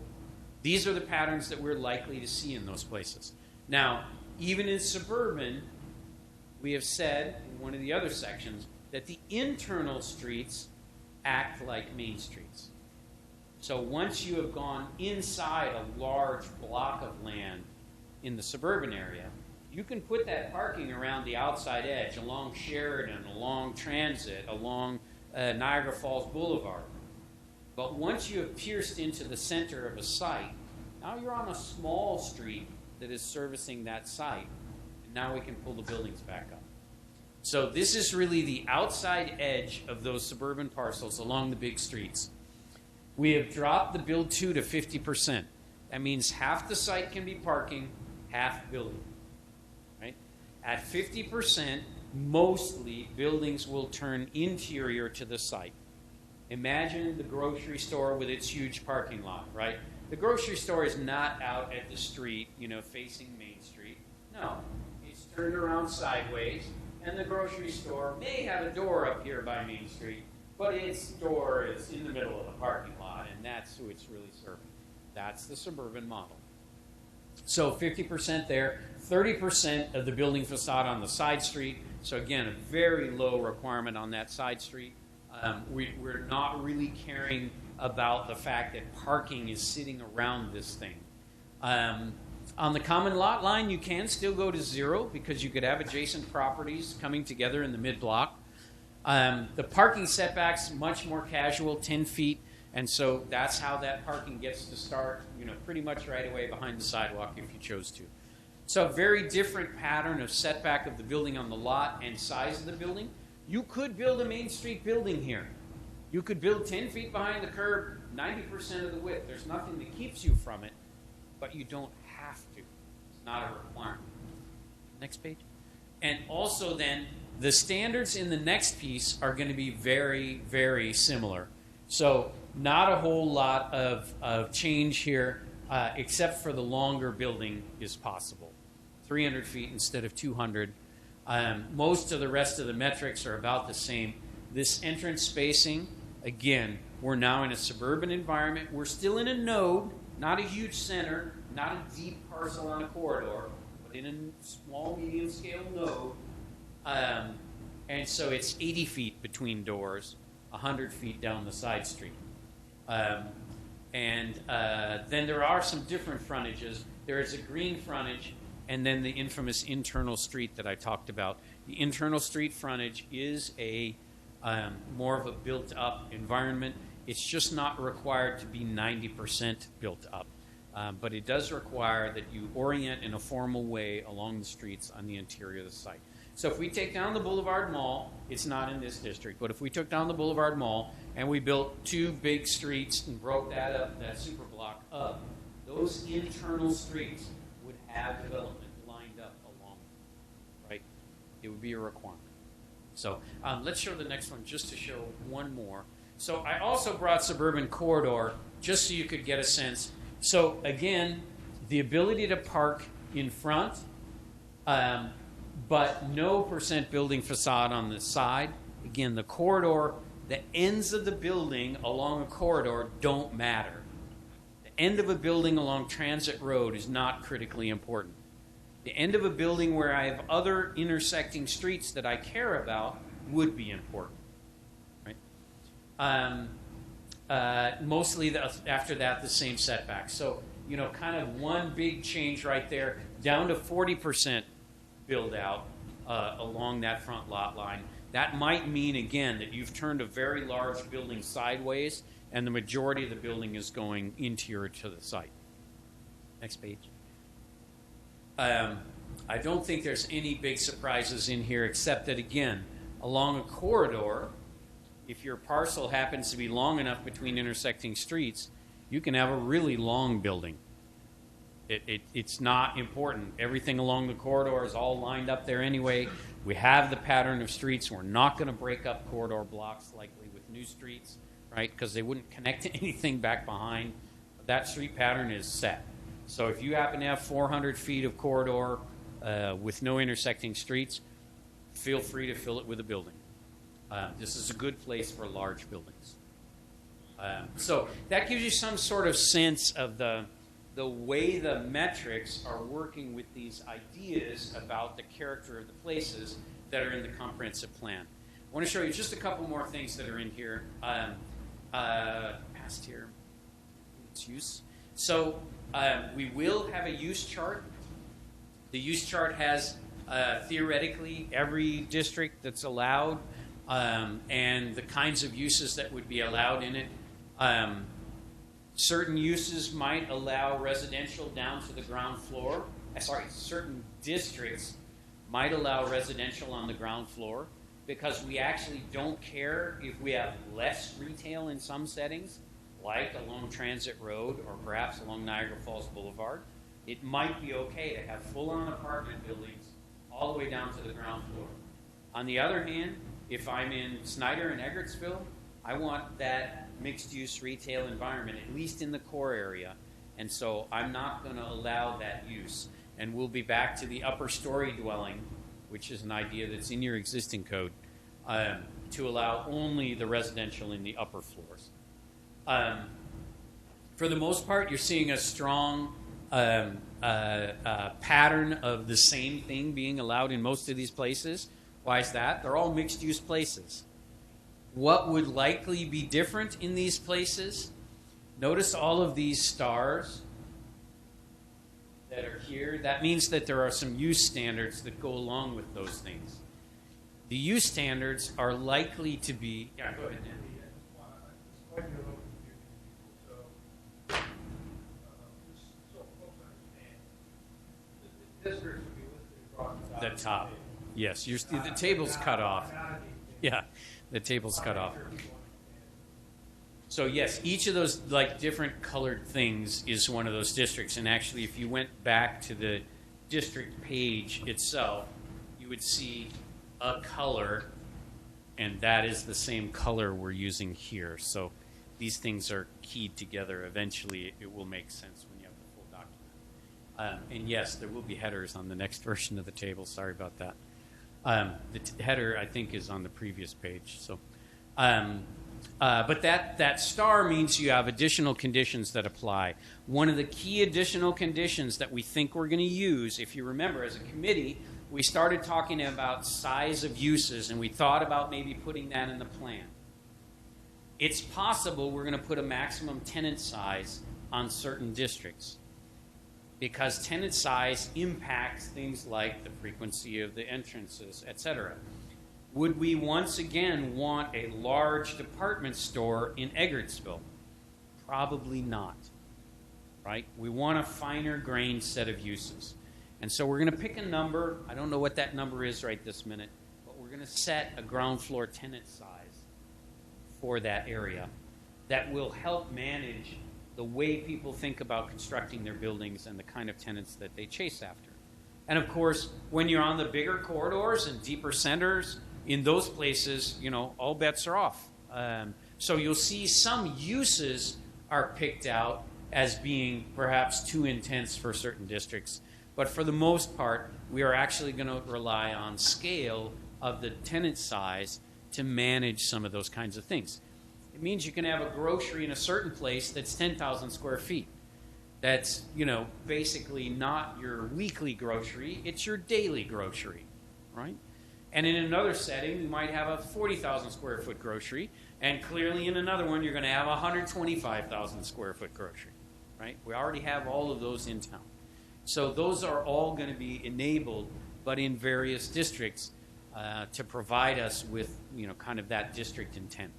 these are the patterns that we're likely to see in those places. Now, even in suburban, we have said in one of the other sections that the internal streets act like main streets. So once you have gone inside a large block of land in the suburban area, you can put that parking around the outside edge, along Sheridan, along Transit, along Niagara Falls Boulevard. But once you have pierced into the center of a site, now you're on a small street that is servicing that site. And now we can pull the buildings back up. So this is really the outside edge of those suburban parcels along the big streets. We have dropped the build to 50%. That means half the site can be parking, half building. Right? At 50%, mostly buildings will turn interior to the site. Imagine the grocery store with its huge parking lot, right? The grocery store is not out at the street, facing Main Street. No, it's turned around sideways, and the grocery store may have a door up here by Main Street, but its door is in the middle of the parking lot, and that's who it's really serving. That's the suburban model. So 50% there, 30% of the building facade on the side street. So again, a very low requirement on that side street. We're not really caring about the fact that parking is sitting around this thing. On the common lot line, you can still go to 0 because you could have adjacent properties coming together in the mid-block. The parking setback's much more casual, 10 feet, and so that's how that parking gets to start, pretty much right away behind the sidewalk if you chose to. So a very different pattern of setback of the building on the lot and size of the building. You could build a Main Street building here. You could build 10 feet behind the curb, 90% of the width. There's nothing that keeps you from it, but you don't have to. It's not a requirement. Next page. And also then, the standards in the next piece are going to be very, very similar. So not a whole lot of change here, except for the longer building is possible. 300 feet instead of 200. Most of the rest of the metrics are about the same. This entrance spacing, again, we're now in a suburban environment. We're still in a node, not a huge center, not a deep parcel on a corridor, but in a small, medium-scale node. And so it's 80 feet between doors, 100 feet down the side street. Then there are some different frontages. There is a green frontage, and then the infamous internal street that I talked about. The internal street frontage is a more of a built-up environment. It's just not required to be 90% built up. But it does require that you orient in a formal way along the streets on the interior of the site. So if we take down the Boulevard Mall, it's not in this district, but if we took down the Boulevard Mall and we built 2 big streets and broke that up, that super block up, those internal streets would have development lined up along them. It would be a requirement. So let's show the next one just to show one more. So I also brought suburban corridor just so you could get a sense. So again, the ability to park in front, but no percent building facade on the side. Again, the corridor, the ends of the building along a corridor don't matter. The end of a building along Transit Road is not critically important. The end of a building where I have other intersecting streets that I care about would be important. Right? Mostly after that, the same setback. So, kind of one big change right there, down to 40% build out along that front lot line. That might mean, again, that you've turned a very large building sideways and the majority of the building is going interior to the site. Next page. I don't think there's any big surprises in here except that, again, along a corridor, if your parcel happens to be long enough between intersecting streets, you can have a really long building. It's not important. Everything along the corridor is all lined up there anyway. We have the pattern of streets. We're not going to break up corridor blocks likely with new streets, right? Because they wouldn't connect to anything back behind. That street pattern is set. So if you happen to have 400 feet of corridor with no intersecting streets, feel free to fill it with a building. This is a good place for large buildings. So that gives you some sort of sense of the way the metrics are working with these ideas about the character of the places that are in the comprehensive plan. I want to show you just a couple more things that are in here. Past here, its use. So we will have a use chart. The use chart has theoretically every district that's allowed and the kinds of uses that would be allowed in it. Certain uses might allow residential down to the ground floor. Certain districts might allow residential on the ground floor because we actually don't care if we have less retail in some settings, like along Transit Road or perhaps along Niagara Falls Boulevard. It might be okay to have full-on apartment buildings all the way down to the ground floor. On the other hand, if I'm in Snyder and Eggertsville, I want that mixed-use retail environment, at least in the core area. And so I'm not going to allow that use. And we'll be back to the upper story dwelling, which is an idea that's in your existing code, to allow only the residential in the upper floors. For the most part, you're seeing a strong pattern of the same thing being allowed in most of these places. Why is that? They're all mixed-use places. What would likely be different in these places? Notice all of these stars that are here. That means that there are some use standards that go along with those things. The use standards are likely to be... Yeah, go ahead, Dan. This might be a little confusing to people, so folks understand. The districts would be listed across The top. Yes, the table's cut off. Yeah, the table's cut off. So yes, each of those different colored things is one of those districts. And actually, if you went back to the district page itself, you would see a color, and that is the same color we're using here. So these things are keyed together. Eventually, it will make sense when you have the full document. And yes, there will be headers on the next version of the table. Sorry about that. The header, I think, is on the previous page. So, but that star means you have additional conditions that apply. One of the key additional conditions that we think we're going to use, if you remember, as a committee, we started talking about size of uses, and we thought about maybe putting that in the plan. It's possible we're going to put a maximum tenant size on certain districts, because tenant size impacts things like the frequency of the entrances, etc. Would we once again want a large department store in Eggertsville? Probably not, right? We want a finer grained set of uses. And so we're going to pick a number. I don't know what that number is right this minute, but we're going to set a ground floor tenant size for that area that will help manage the way people think about constructing their buildings and the kind of tenants that they chase after. And of course, when you're on the bigger corridors and deeper centers, in those places, all bets are off. So you'll see some uses are picked out as being perhaps too intense for certain districts. But for the most part, we are actually going to rely on scale of the tenant size to manage some of those kinds of things. It means you can have a grocery in a certain place that's 10,000 square feet. That's, basically not your weekly grocery, it's your daily grocery, right? And in another setting, you might have a 40,000 square foot grocery, and clearly in another one, you're going to have a 125,000 square foot grocery, right? We already have all of those in town. So those are all going to be enabled, but in various districts, to provide us with, kind of that district intent.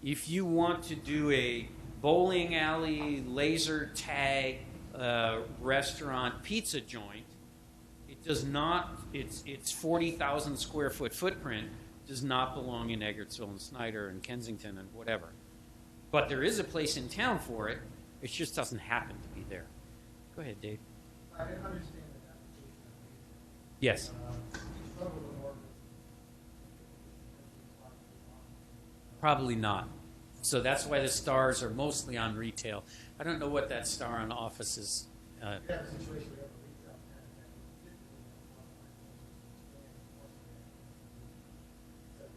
If you want to do a bowling alley, laser tag, restaurant, pizza joint, it does not, its 40,000 square foot footprint does not belong in Eggertsville and Snyder and Kensington and whatever. But there is a place in town for it. It just doesn't happen to be there. Go ahead, Dave. I understand the application of these. Yes. You struggle with ordinance. Probably not. So that's why the stars are mostly on retail. I don't know what that star on office is. You have a situation where you have a retail tenant that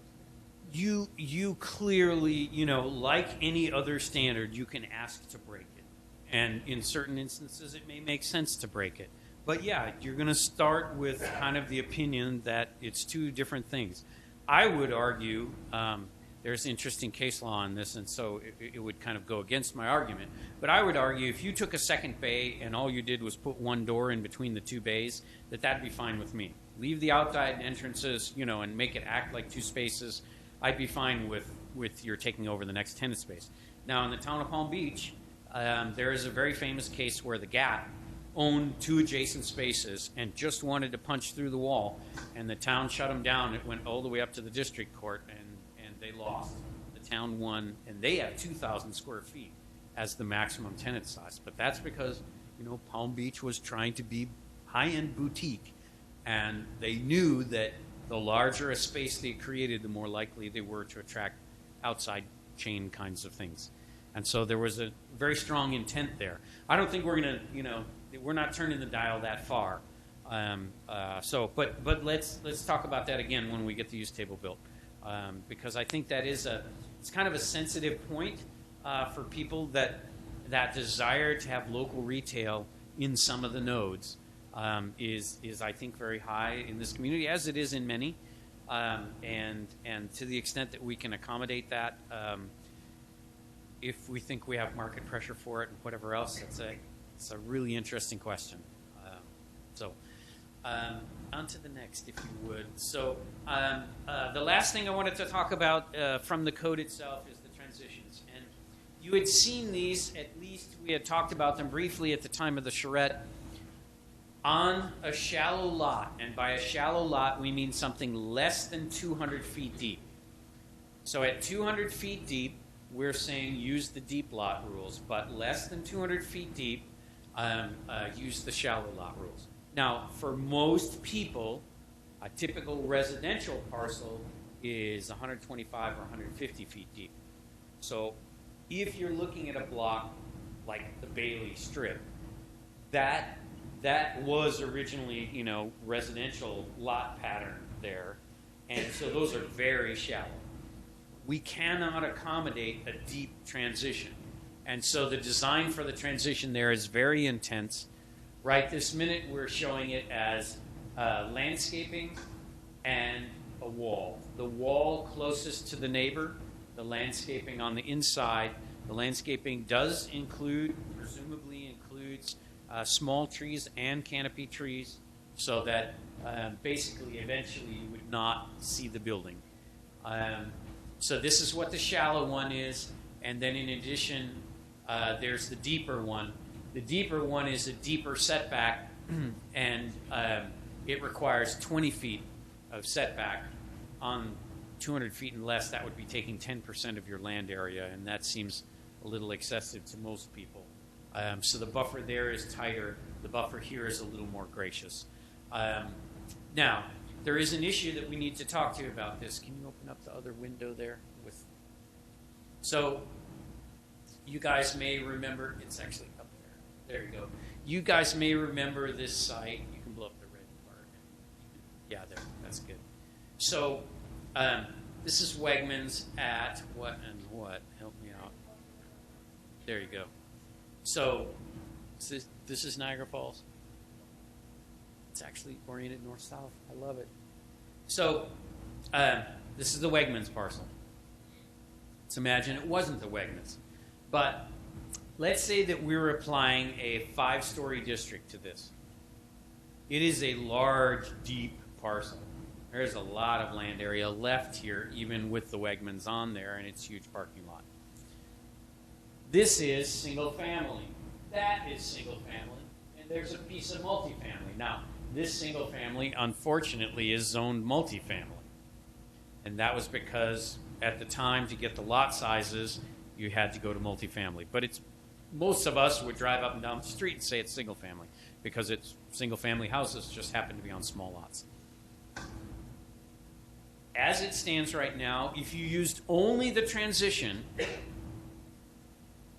You clearly, like any other standard, you can ask to break it. And in certain instances, it may make sense to break it. But yeah, you're going to start with kind of the opinion that it's two different things. I would argue, there's interesting case law on this, and so it would kind of go against my argument. But I would argue if you took a second bay and all you did was put one door in between the two bays, that'd be fine with me. Leave the outside entrances, and make it act like two spaces. I'd be fine with your taking over the next tenant space. Now, in the town of Palm Beach, there is a very famous case where the Gap owned two adjacent spaces and just wanted to punch through the wall, and the town shut them down. It went all the way up to the district court, and they lost. The town won, and they have 2,000 square feet as the maximum tenant size. But that's because, Palm Beach was trying to be high-end boutique, and they knew that the larger a space they created, the more likely they were to attract outside chain kinds of things. And so there was a very strong intent there. I don't think we're going to, we're not turning the dial that far. But let's talk about that again when we get the use table built. Because I think that it's kind of a sensitive point for people that desire to have local retail in some of the nodes is I think very high in this community, as it is in many, and to the extent that we can accommodate that, if we think we have market pressure for it and whatever else, it's a really interesting question. On to the next, if you would. So the last thing I wanted to talk about from the code itself is the transitions. And you had seen these, at least we had talked about them briefly at the time of the charrette, on a shallow lot. And by a shallow lot, we mean something less than 200 feet deep. So at 200 feet deep, we're saying use the deep lot rules, but less than 200 feet deep, use the shallow lot rules. Now, for most people, a typical residential parcel is 125 or 150 feet deep. So if you're looking at a block like the Bailey Strip, that was originally, residential lot pattern there. And so those are very shallow. We cannot accommodate a deep transition. And so the design for the transition there is very intense. Right this minute, we're showing it as landscaping and a wall. The wall closest to the neighbor, the landscaping on the inside. The landscaping does presumably includes small trees and canopy trees, so that basically eventually you would not see the building. So this is what the shallow one is, and then in addition, there's the deeper one. The deeper one is a deeper setback, and it requires 20 feet of setback. On 200 feet and less, that would be taking 10% of your land area, and that seems a little excessive to most people. So the buffer there is tighter. The buffer here is a little more gracious. Now, there is an issue that we need to talk to you about this. Can you open up the other window there? So you guys may remember, it's actually up there. There you go. You guys may remember this site. You can blow up the red part. Yeah, there. That's good. So this is Wegmans at what and what? Help me out. There you go. So this is Niagara Falls. It's actually oriented north-south. I love it. So this is the Wegmans parcel. Let's imagine it wasn't the Wegmans. But let's say that we were applying a 5-story district to this. It is a large, deep parcel. There's a lot of land area left here, even with the Wegmans on there, and it's a huge parking lot. This is single family. That is single family. And there's a piece of multifamily. Now, this single family, unfortunately, is zoned multifamily. And that was because at the time, to get the lot sizes, you had to go to multifamily. But it's most of us would drive up and down the street and say it's single family because it's single family houses just happen to be on small lots. As it stands right now, if you used only the transition,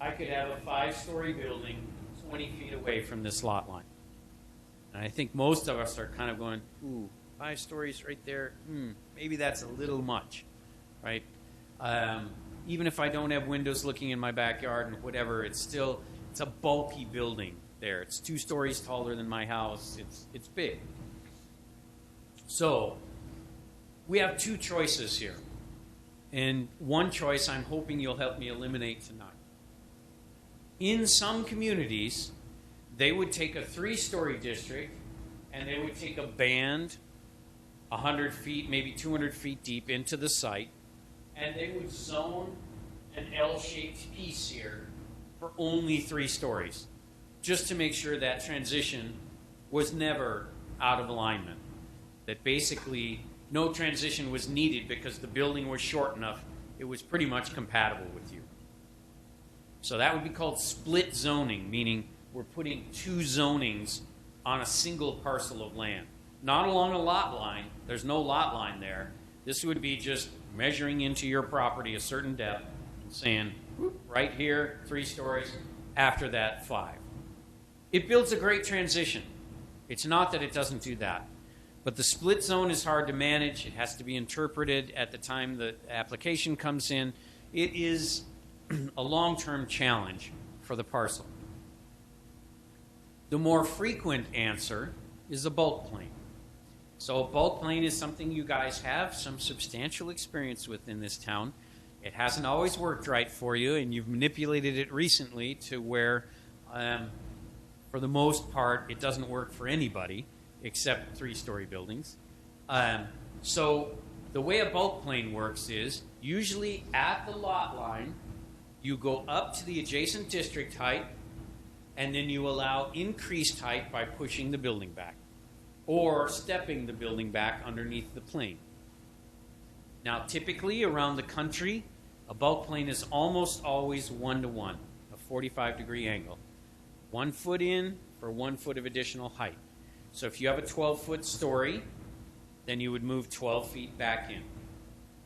I could have a 5-story building 20 feet away from this lot line. And I think most of us are kind of going, ooh, 5 stories right there, maybe that's a little much, right? Even if I don't have windows looking in my backyard and whatever, it's a bulky building there. It's 2 stories taller than my house. It's big. So we have 2 choices here. And one choice I'm hoping you'll help me eliminate tonight. In some communities, they would take a 3-story district and they would take a band 100 feet, maybe 200 feet deep into the site, and they would zone an L-shaped piece here for only 3 stories, just to make sure that transition was never out of alignment. That basically no transition was needed because the building was short enough, it was pretty much compatible with you. So that would be called split zoning, meaning we're putting 2 zonings on a single parcel of land. Not along a lot line. There's no lot line there. This would be just measuring into your property a certain depth and saying, whoop, right here, 3 stories, after that, 5. It builds a great transition. It's not that it doesn't do that. But the split zone is hard to manage. It has to be interpreted at the time the application comes in. It is a long-term challenge for the parcel. The more frequent answer is a bulk plane. So a bulk plane is something you guys have some substantial experience with in this town. It hasn't always worked right for you, and you've manipulated it recently to where, for the most part, it doesn't work for anybody except 3-story buildings. So the way a bulk plane works is usually at the lot line, you go up to the adjacent district height, and then you allow increased height by pushing the building back or stepping the building back underneath the plane. Now, typically around the country, a bulk plane is almost always 1-to-1, a 45-degree angle. 1 foot in for 1 foot of additional height. So if you have a 12-foot story, then you would move 12 feet back in,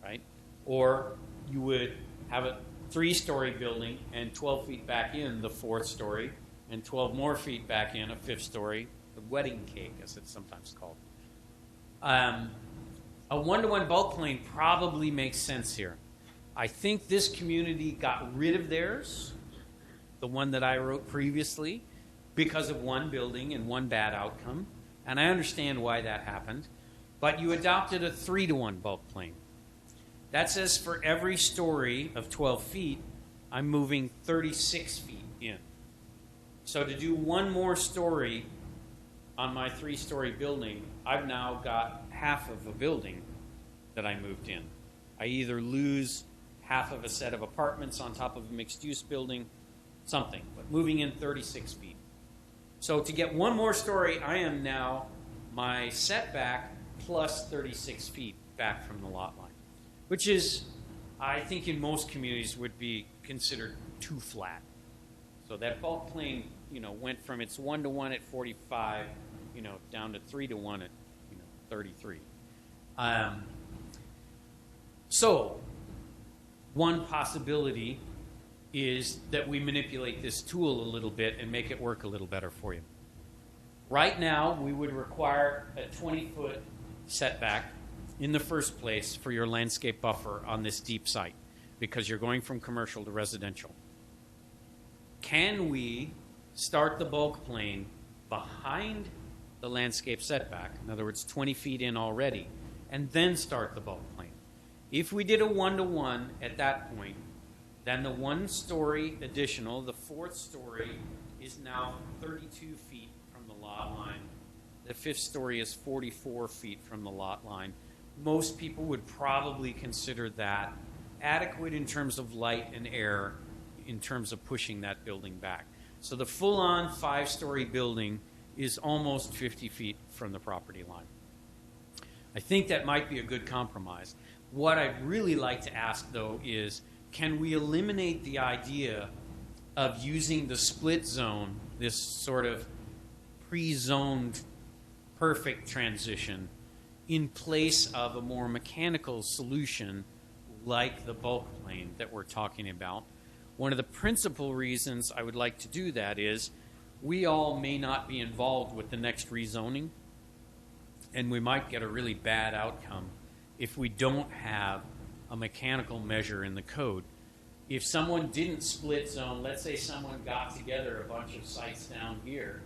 right? Or you would have a 3-story building and 12 feet back in the 4th story and 12 more feet back in a 5th story, the wedding cake, as it's sometimes called. A 1-to-1 bulk plane probably makes sense here. I think this community got rid of theirs, the one that I wrote previously, because of 1 building and 1 bad outcome. And I understand why that happened. But you adopted a 3-to-1 bulk plane. That says for every story of 12 feet, I'm moving 36 feet in. So to do 1 more story on my 3-story building, I've now got half of a building that I moved in. I either lose half of a set of apartments on top of a mixed-use building, something, but moving in 36 feet. So to get 1 more story, I am now my setback plus 36 feet back from the lot line, which is, I think in most communities would be considered too flat. So that bulk plane, went from its 1-to-1 at 45, down to 3-to-1 at, 33. So one possibility is that we manipulate this tool a little bit and make it work a little better for you. Right now, we would require a 20-foot setback in the first place for your landscape buffer on this deep site because you're going from commercial to residential. Can we start the bulk plane behind the landscape setback, in other words, 20 feet in already, and then start the bulk plane? If we did a 1-to-1 at that point, then the 1-story additional, the 4th story, is now 32 feet from the lot line. The 5th story is 44 feet from the lot line. Most people would probably consider that adequate in terms of light and air, in terms of pushing that building back. So the full-on 5-story building is almost 50 feet from the property line. I think that might be a good compromise. What I'd really like to ask, though, is can we eliminate the idea of using the split zone, this sort of pre-zoned perfect transition, in place of a more mechanical solution like the bulk plane that we're talking about? One of the principal reasons I would like to do that is we all may not be involved with the next rezoning, and we might get a really bad outcome if we don't have a mechanical measure in the code. If someone didn't split zone, let's say someone got together a bunch of sites down here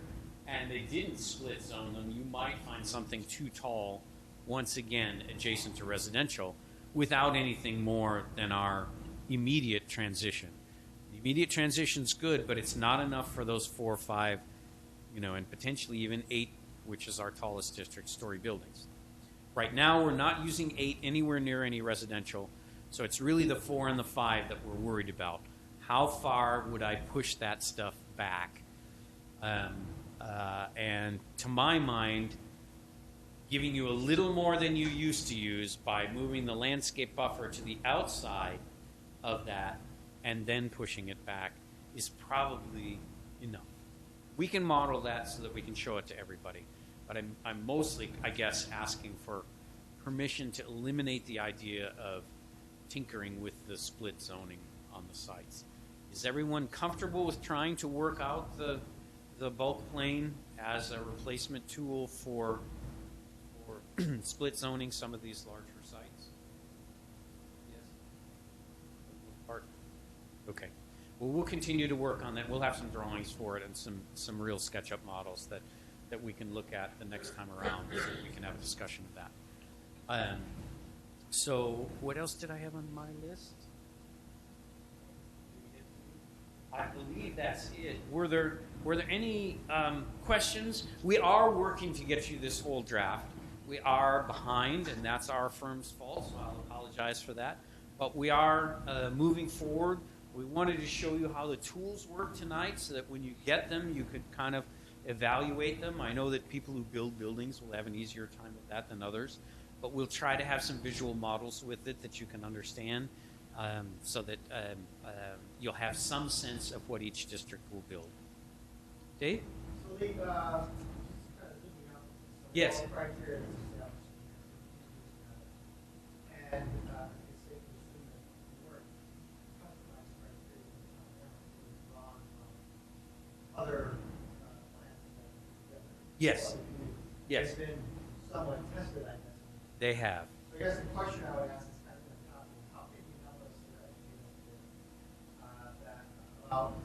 and they didn't split zone them, you might find something too tall, once again, adjacent to residential, without anything more than our immediate transition. The immediate transition's good, but it's not enough for those 4 or 5, and potentially even 8, which is our tallest district, story buildings. Right now, we're not using 8 anywhere near any residential, so it's really the 4 and the 5 that we're worried about. How far would I push that stuff back? And to my mind, giving you a little more than you used to use by moving the landscape buffer to the outside of that and then pushing it back is probably enough. We can model that so that we can show it to everybody. But I'm mostly, I guess, asking for permission to eliminate the idea of tinkering with the split zoning on the sites. Is everyone comfortable with trying to work out the bulk plane as a replacement tool for split zoning some of these larger sites? Yes? Art? Okay. Well, we'll continue to work on that. We'll have some drawings for it and some real SketchUp models that we can look at the next time around so that we can have a discussion of that. So what else did I have on my list? I believe that's it. Were there any questions? We are working to get you this whole draft. We are behind, and that's our firm's fault, so I'll apologize for that. But we are moving forward. We wanted to show you how the tools work tonight so that when you get them, you could kind of evaluate them. I know that people who build buildings will have an easier time with that than others, but we'll try to have some visual models with it that you can understand so that you'll have some sense of what each district will build. Dave? So the, just kind of zooming out. Yes. Criteria that's established. And it's safe to assume that the work customized criteria is drawn from other plans that have been together. Yes. Other communities. Yes. They've been somewhat tested, I guess. They have. So I guess the question I would ask is kind of how can you help us to educate us that about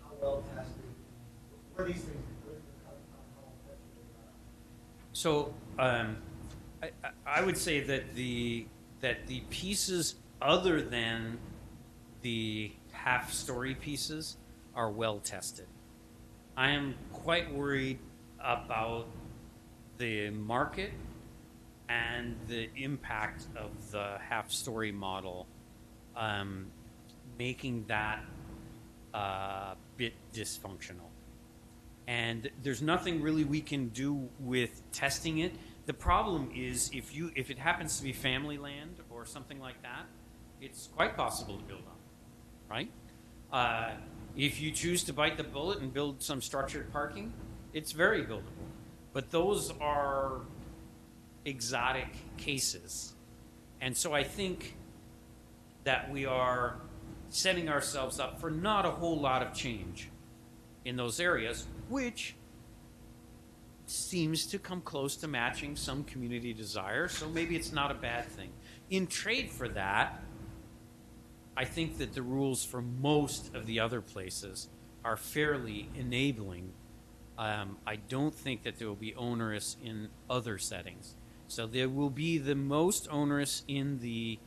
how well tested, where these things, where how well tested they are? So I would say that the pieces other than the half-story pieces are well tested. I am quite worried about the market and the impact of the half-story model making that a bit dysfunctional. And there's nothing really we can do with testing it. The problem is if it happens to be family land or something like that, it's quite possible to build on, right? If you choose to bite the bullet and build some structured parking, it's very buildable. But those are exotic cases. And so I think that we are setting ourselves up for not a whole lot of change in those areas, which seems to come close to matching some community desire, so maybe it's not a bad thing. In trade for that, I think that the rules for most of the other places are fairly enabling. I don't think that there will be onerous in other settings. So there will be the most onerous in the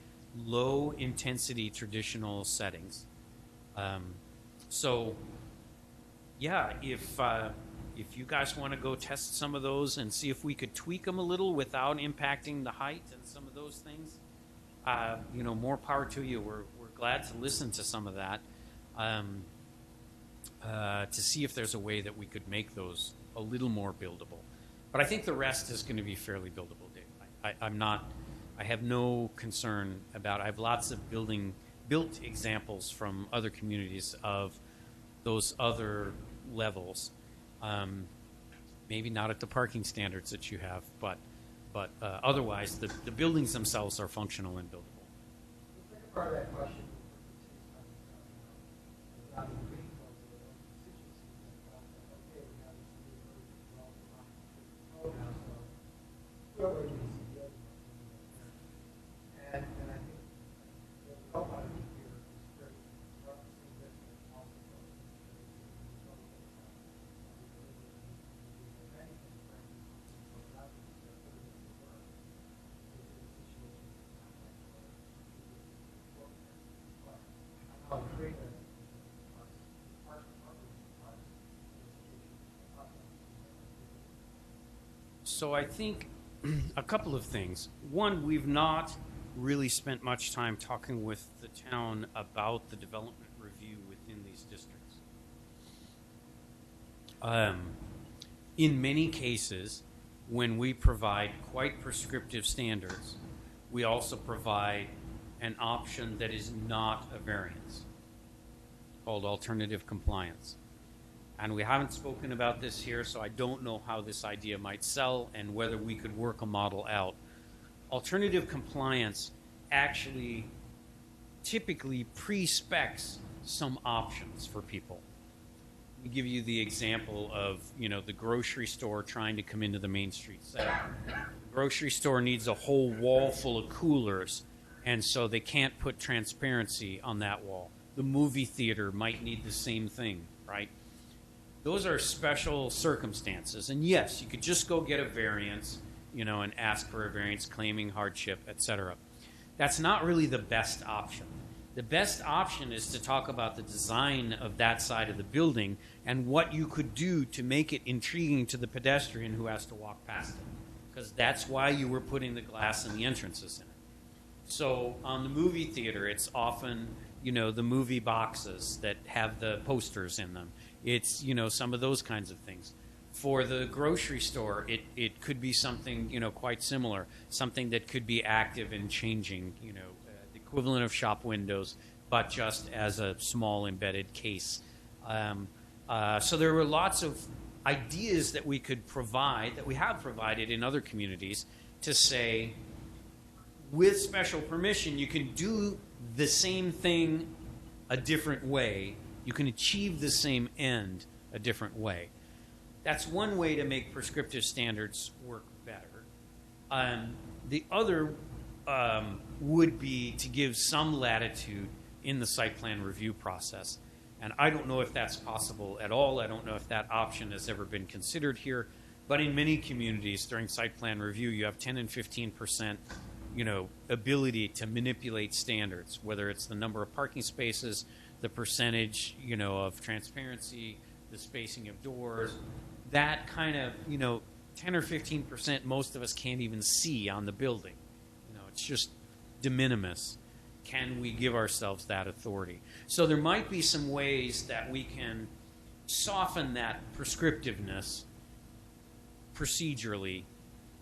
low intensity traditional settings. So yeah, if you guys want to go test some of those and see if we could tweak them a little without impacting the height and some of those things, more power to you. We're glad to listen to some of that to see if there's a way that we could make those a little more buildable. But I think the rest is going to be fairly buildable, Dave. I have no concern about it. I have lots of built examples from other communities of those other levels. Maybe not at the parking standards that you have, but otherwise the buildings themselves are functional and buildable. The second part of that question about the green fields or the constituencies that okay, we have this new version of the now, so whoever it is, and I think what we all want to do here is very referencing this and also So I think a couple of things. One, we've not really spent much time talking with the town about the development review within these districts. In many cases, when we provide quite prescriptive standards, we also provide an option that is not a variance, called alternative compliance. And we haven't spoken about this here, so I don't know how this idea might sell and whether we could work a model out. Alternative compliance actually typically pre-specs some options for people. We give you the example of, the grocery store trying to come into the Main Street Center. The grocery store needs a whole wall full of coolers, and so they can't put transparency on that wall. The movie theater might need the same thing, right? Those are special circumstances. And yes, you could just go get a variance, and ask for a variance, claiming hardship, etc. That's not really the best option. The best option is to talk about the design of that side of the building and what you could do to make it intriguing to the pedestrian who has to walk past it. Because that's why you were putting the glass and the entrances in it. So on the movie theater, it's often, the movie boxes that have the posters in them. It's, some of those kinds of things. For the grocery store, it could be something, quite similar, something that could be active and changing, the equivalent of shop windows, but just as a small embedded case. So there were lots of ideas that we could provide, that we have provided in other communities, to say, with special permission, you can do the same thing a different way. You can achieve the same end a different way. That's one way to make prescriptive standards work better. The other would be to give some latitude in the site plan review process. And I don't know if that's possible at all. I don't know if that option has ever been considered here. But in many communities during site plan review, you have 10 and 15% ability to manipulate standards, whether it's the number of parking spaces, the percentage, of transparency, the spacing of doors, that kind of, 10 or 15% most of us can't even see on the building. It's just de minimis. Can we give ourselves that authority? So there might be some ways that we can soften that prescriptiveness procedurally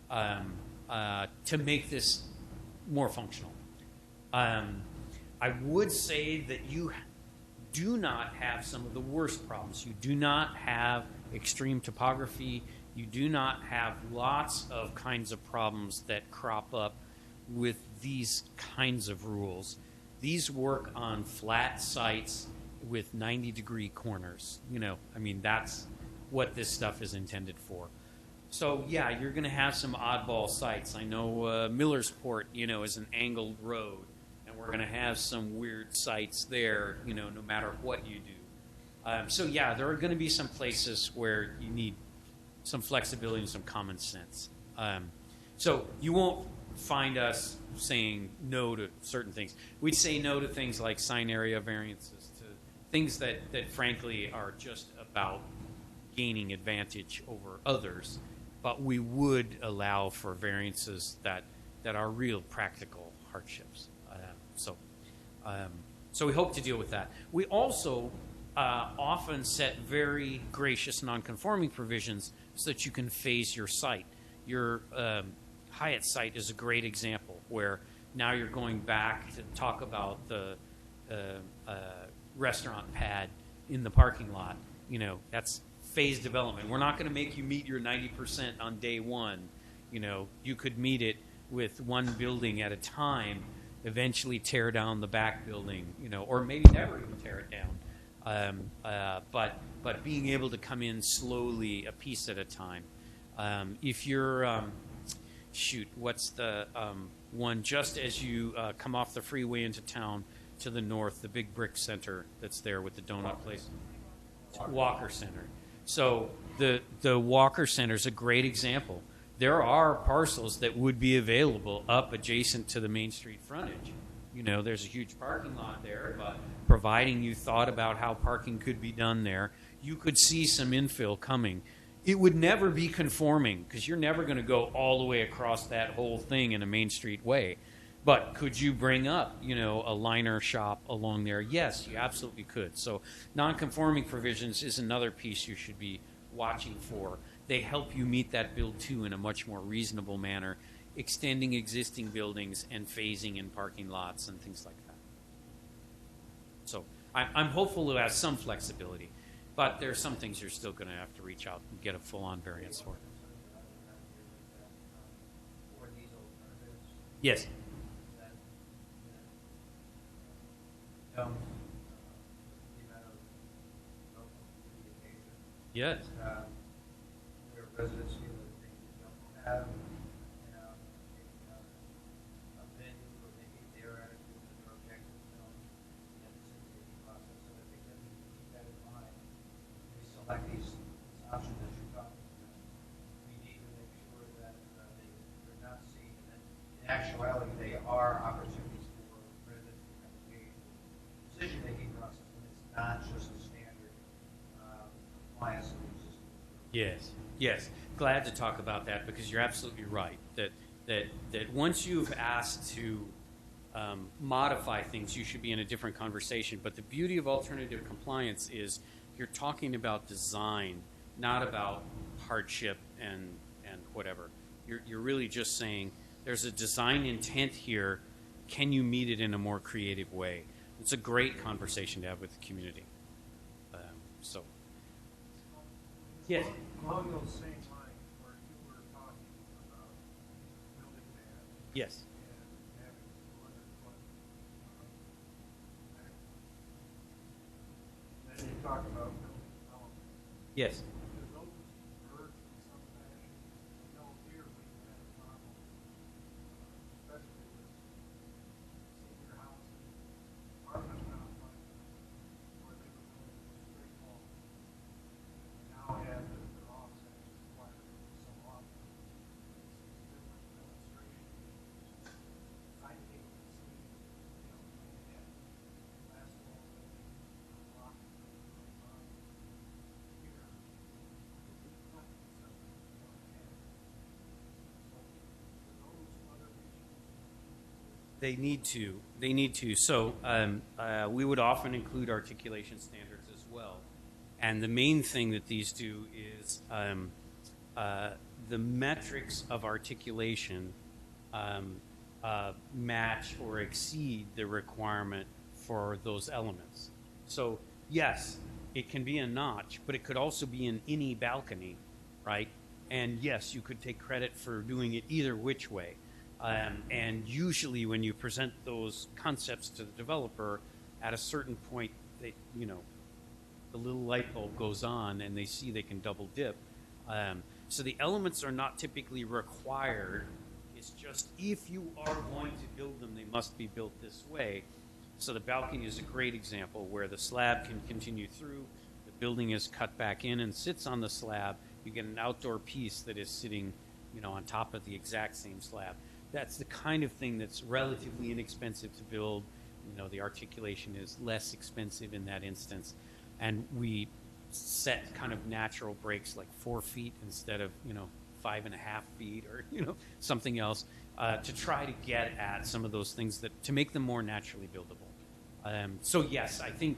to make this more functional. I would say that you do not have some of the worst problems. You do not have extreme topography. You do not have lots of kinds of problems that crop up with these kinds of rules. These work on flat sites with 90-degree corners. I mean, that's what this stuff is intended for. So, yeah, you're going to have some oddball sites. I know Millersport, is an angled road, and we're going to have some weird sites there, no matter what you do. So, yeah, there are going to be some places where you need some flexibility and some common sense. So you won't find us saying no to certain things. We'd say no to things like sign area variances, to things that frankly are just about gaining advantage over others. But we would allow for variances that are real practical hardships. So we hope to deal with that. We also often set very gracious nonconforming provisions so that you can phase your site. Your Hyatt site is a great example where now you're going back to talk about the restaurant pad in the parking lot. That's phased development. We're not going to make you meet your 90% on day one. You could meet it with one building at a time, eventually tear down the back building, or maybe never even tear it down. But being able to come in slowly, a piece at a time. If you're, what's the one just as you come off the freeway into town to the north, the big brick center that's there with the donut place? Walker Center. So the Walker Center is a great example. There are parcels that would be available up adjacent to the Main Street frontage. There's a huge parking lot there, but providing you thought about how parking could be done there, you could see some infill coming. It would never be conforming because you're never going to go all the way across that whole thing in a Main Street way. But could you bring up, a liner shop along there? Yes, you absolutely could. So non-conforming provisions is another piece you should be watching for. They help you meet that build too in a much more reasonable manner, extending existing buildings and phasing in parking lots and things like that. So I'm hopeful to have some flexibility, but there are some things you're still going to have to reach out and get a full-on variance for. Yes. Yes. Where residents feel that they don't have, a venue where they meet their attitudes and their objectives, in the decision-making process. So I think that we need to keep that in mind. We select these options that you're talking about. We need to make sure that they're not seen, and that in actuality, they are opportunities for residents to come engage in the decision-making process, and it's not just a standard compliance of the existing. Yes. Glad to talk about that because you're absolutely right that once you've asked to modify things, you should be in a different conversation. But the beauty of alternative compliance is you're talking about design, not about hardship and whatever. You're really just saying there's a design intent here. Can you meet it in a more creative way? It's a great conversation to have with the community. Yes. Along those same lines, where you were talking about building that Yes. and having 200-foot, and then you talk about building development. Yes. Do those merge in some fashion? I know here we have a problem, especially with senior housing, apartment complexes, where they were building straight walls. Now have the offset required so often. Different demonstration issues. I hate to see, that last wall block here. Not something we want to have. So, those other issues. They need to. They need to. So we would often include articulation standards as well. And the main thing that these do is the metrics of articulation match or exceed the requirement for those elements. So yes, it can be a notch, but it could also be an any balcony, right? And yes, you could take credit for doing it either which way. And usually, when you present those concepts to the developer, at a certain point, they, the little light bulb goes on, and they see they can double dip. So the elements are not typically required. It's just if you are going to build them, they must be built this way. So the balcony is a great example where the slab can continue through, the building is cut back in and sits on the slab. You get an outdoor piece that is sitting, on top of the exact same slab. That's the kind of thing that's relatively inexpensive to build. The articulation is less expensive in that instance. And we set kind of natural breaks like 4 feet instead of, 5.5 feet or, something else to try to get at some of those things to make them more naturally buildable. So yes, I think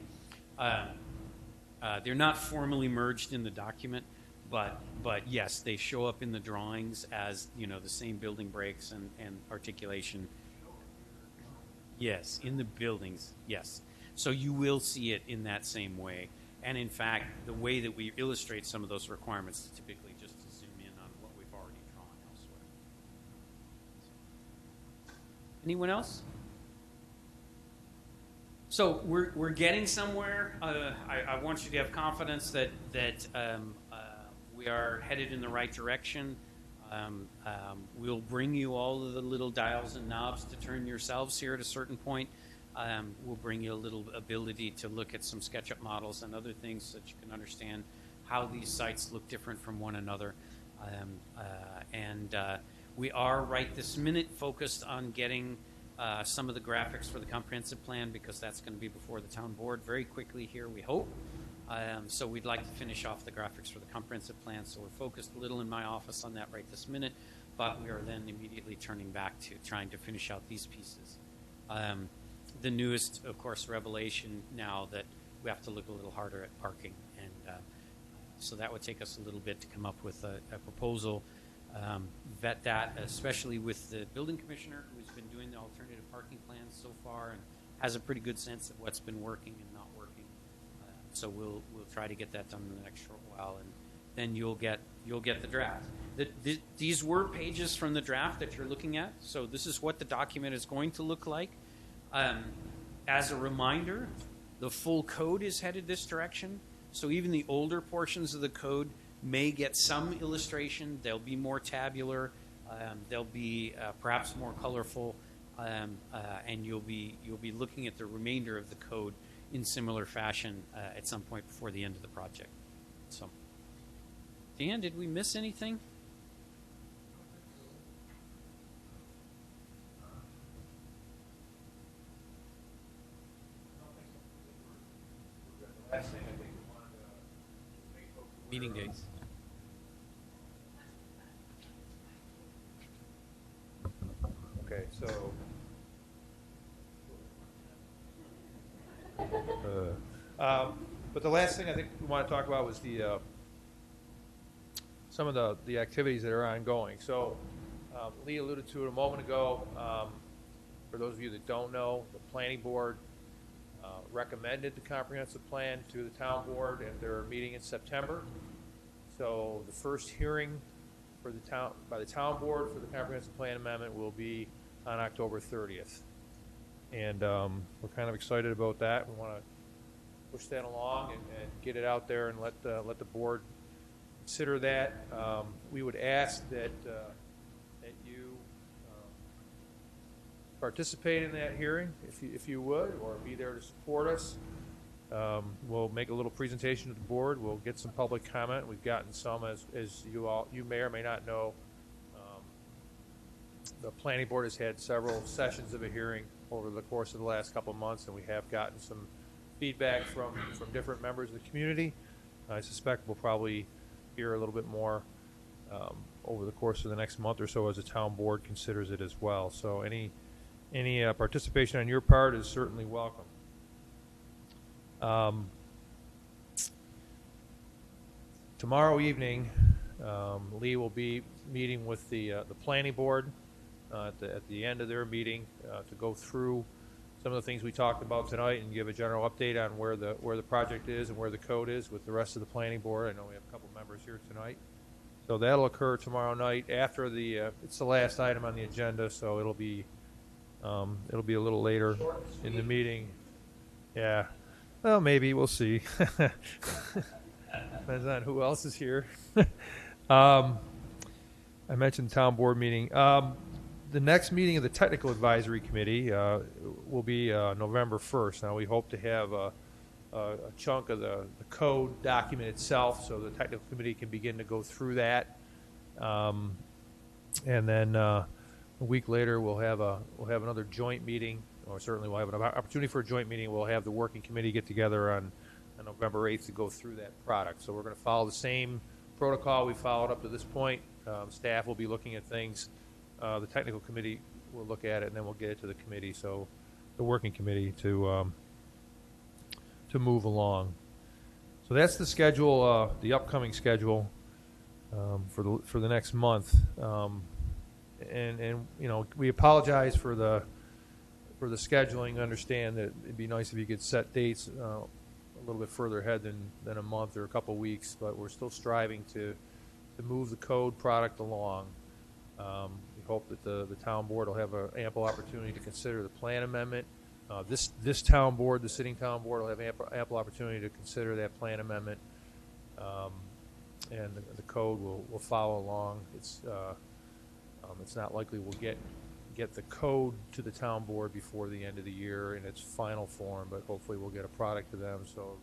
they're not formally merged in the document, but yes, they show up in the drawings as, the same building breaks and articulation. Yes, in the buildings, yes. So you will see it in that same way. And in fact, the way that we illustrate some of those requirements is typically just to zoom in on what we've already drawn elsewhere. Anyone else? So we're getting somewhere. I want you to have confidence that we are headed in the right direction. We'll bring you all of the little dials and knobs to turn yourselves here at a certain point. We'll bring you a little ability to look at some SketchUp models and other things so that you can understand how these sites look different from one another. We are right this minute focused on getting some of the graphics for the comprehensive plan because that's going to be before the town board very quickly here, we hope. So we'd like to finish off the graphics for the comprehensive plan. So we're focused a little in my office on that right this minute, but we are then immediately turning back to trying to finish out these pieces. The newest, of course, revelation now that we have to look a little harder at parking. And so that would take us a little bit to come up with a proposal, vet that, especially with the building commissioner who's been doing the alternative parking plans so far and has a pretty good sense of what's been working and not working. So we'll try to get that done in the next short while, and then you'll get the draft. These were pages from the draft that you're looking at. So this is what the document is going to look like. As a reminder, the full code is headed this direction. So even the older portions of the code may get some illustration. They'll be more tabular. They'll be perhaps more colorful, and you'll be looking at the remainder of the code in similar fashion at some point before the end of the project. So, Dan, did we miss anything? Last thing I think we wanted to make folks aware Meeting of. dates. Okay, so. But the last thing I think we want to talk about was some of the activities that are ongoing. So Lee alluded to it a moment ago. For those of you that don't know, the planning board recommended the comprehensive plan to the town board at their meeting in September. So the first hearing for by the town board for the comprehensive plan amendment will be on October 30th. And we're kind of excited about that. We want to push that along and get it out there and let the board consider that. We would ask that you participate in that hearing if you would, or be there to support us. We'll make a little presentation to the board. We'll get some public comment. We've gotten some, as you may or may not know. The planning board has had several sessions of a hearing over the course of the last couple of months, and we have gotten some feedback from different members of the community. I suspect we'll probably hear a little bit more over the course of the next month or so as the town board considers it as well. So any participation on your part is certainly welcome. Tomorrow evening, Lee will be meeting with the planning board at the end of their meeting to go through some of the things we talked about tonight and give a general update on where the project is and where the code is with the rest of the planning board. I know we have a couple members here tonight. So that'll occur tomorrow night after it's the last item on the agenda, so it'll be a little later in the meeting. Yeah. Well, maybe. We'll see. Depends on who else is here. I mentioned the town board meeting. The next meeting of the Technical Advisory Committee will be November 1st. Now, we hope to have a chunk of the code document itself so the Technical Committee can begin to go through that. And then a week later, we'll have another joint meeting, or certainly we'll have an opportunity for a joint meeting. We'll have the working committee get together on November 8th to go through that product. So we're going to follow the same protocol we followed up to this point. Staff will be looking at things. The technical committee will look at it, and then we'll get it to the committee, so the working committee to move along. So that's the schedule, the upcoming schedule for the next month. And you know, we apologize for the scheduling. Understand that it'd be nice if you could set dates a little bit further ahead than a month or a couple weeks, but we're still striving to move the code product along. We hope that the town board will have an ample opportunity to consider the plan amendment. This town board, the sitting town board, will have ample opportunity to consider that plan amendment, and the code will follow along. It's not likely we'll get the code to the town board before the end of the year in its final form, but hopefully we'll get a product to them. So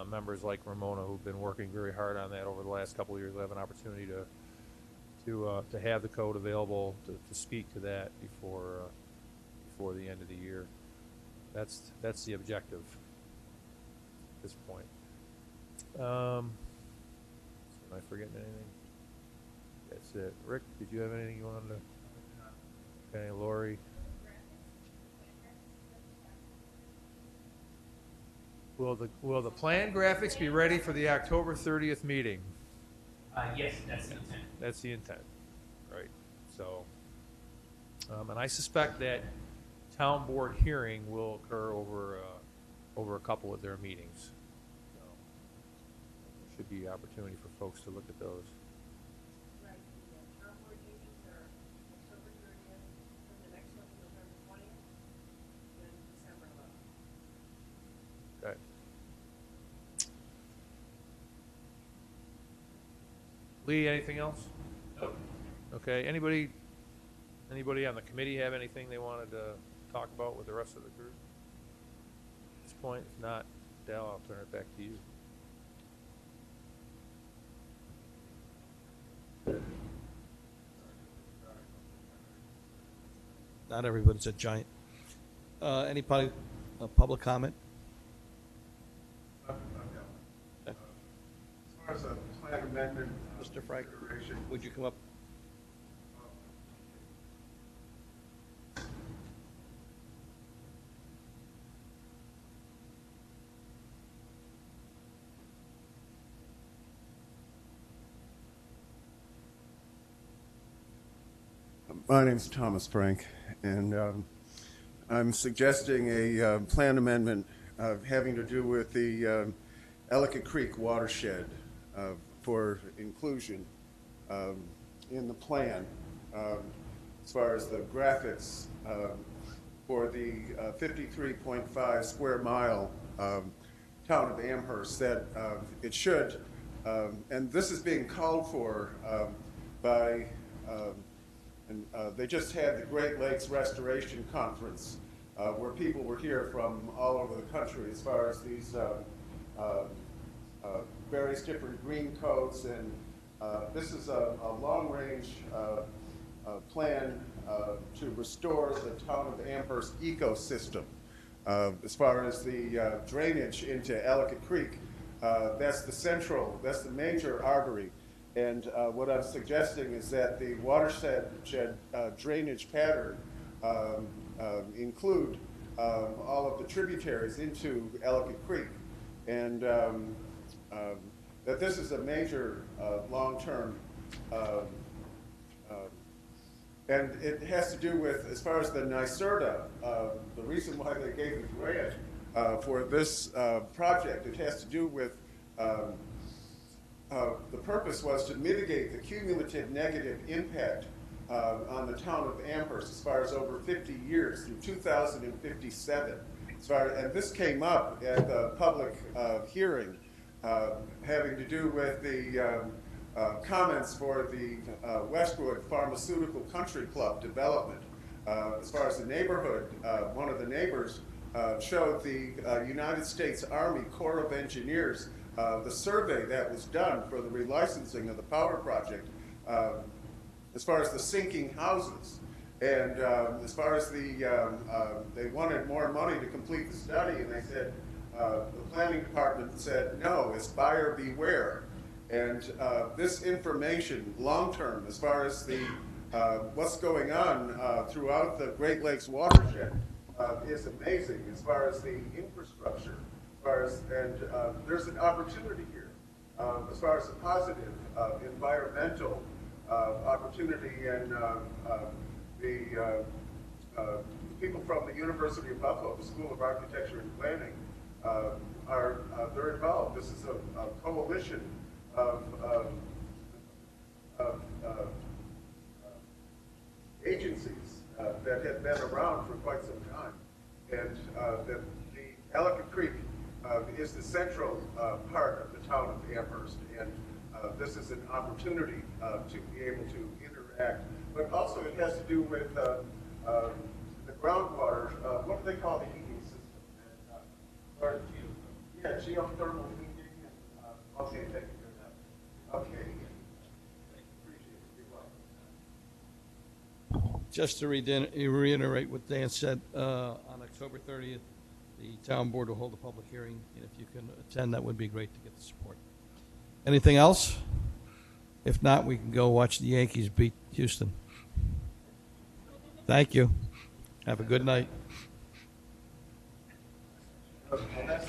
members like Ramona, who've been working very hard on that over the last couple of years, will have an opportunity to have the code available to speak to that before the end of the year. That's the objective at this point. Am I forgetting anything? That's it. Rick, did you have anything you wanted to? Okay, Lori. Will the plan graphics be ready for the October 30th meeting? Yes, that's the intent. That's the intent, right? So, and I suspect that town board hearing will occur over a couple of their meetings. So, there should be opportunity for folks to look at those. Right, the town board meetings are October 30th, and the next one is November 20th, and December 11th. Okay. Lee, anything else? Nope. Okay. Anybody on the committee have anything they wanted to talk about with the rest of the group at this point? If not, Dal, I'll turn it back to you. Not everybody's a giant. Any public comment? As far as the plan amendment. Mr. Frank, consideration, would you come up? My name's Thomas Frank, and I'm suggesting a plan amendment having to do with the Ellicott Creek watershed for inclusion in the plan as far as the graphics for the 53.5 square mile town of Amherst, that it should, and this is being called for by and they just had the Great Lakes Restoration Conference, where people were here from all over the country as far as these various different green codes. And this is a long-range plan to restore the town of Amherst ecosystem. As far as the drainage into Ellicott Creek, that's the major artery. And what I'm suggesting is that the watershed drainage pattern include all of the tributaries into Ellicott Creek, and that this is a major long-term And it has to do with, as far as the NYSERDA, the reason why they gave the grant for this project, it has to do with the purpose was to mitigate the cumulative negative impact on the town of Amherst as far as over 50 years through 2057. And this came up at the public hearing having to do with the comments for the Westwood Pharmaceutical Country Club development. As far as the neighborhood, one of the neighbors showed the United States Army Corps of Engineers the survey that was done for the relicensing of the power project as far as the sinking houses. And as far as they wanted more money to complete the study, and they said, the planning department said, no, it's buyer beware. And this information, long-term, as far as the what's going on throughout the Great Lakes watershed, is amazing as far as the infrastructure, and there's an opportunity here as far as a positive environmental opportunity, and the people from the University of Buffalo, the School of Architecture and Planning, they're involved. This is a coalition of agencies that have been around for quite some time, and the Ellicott Creek is the central part of the town of Amherst, and this is an opportunity to be able to interact. But also, it has to do with the groundwater. What do they call the heating system? Yeah, geothermal heating. Okay, thank you for that. Okay. Appreciate it. You're welcome. Just to reiterate what Dan said, on October 30th, the town board will hold a public hearing, and if you can attend, that would be great to get the support. Anything else? If not, we can go watch the Yankees beat Houston. Thank you. Have a good night. Okay.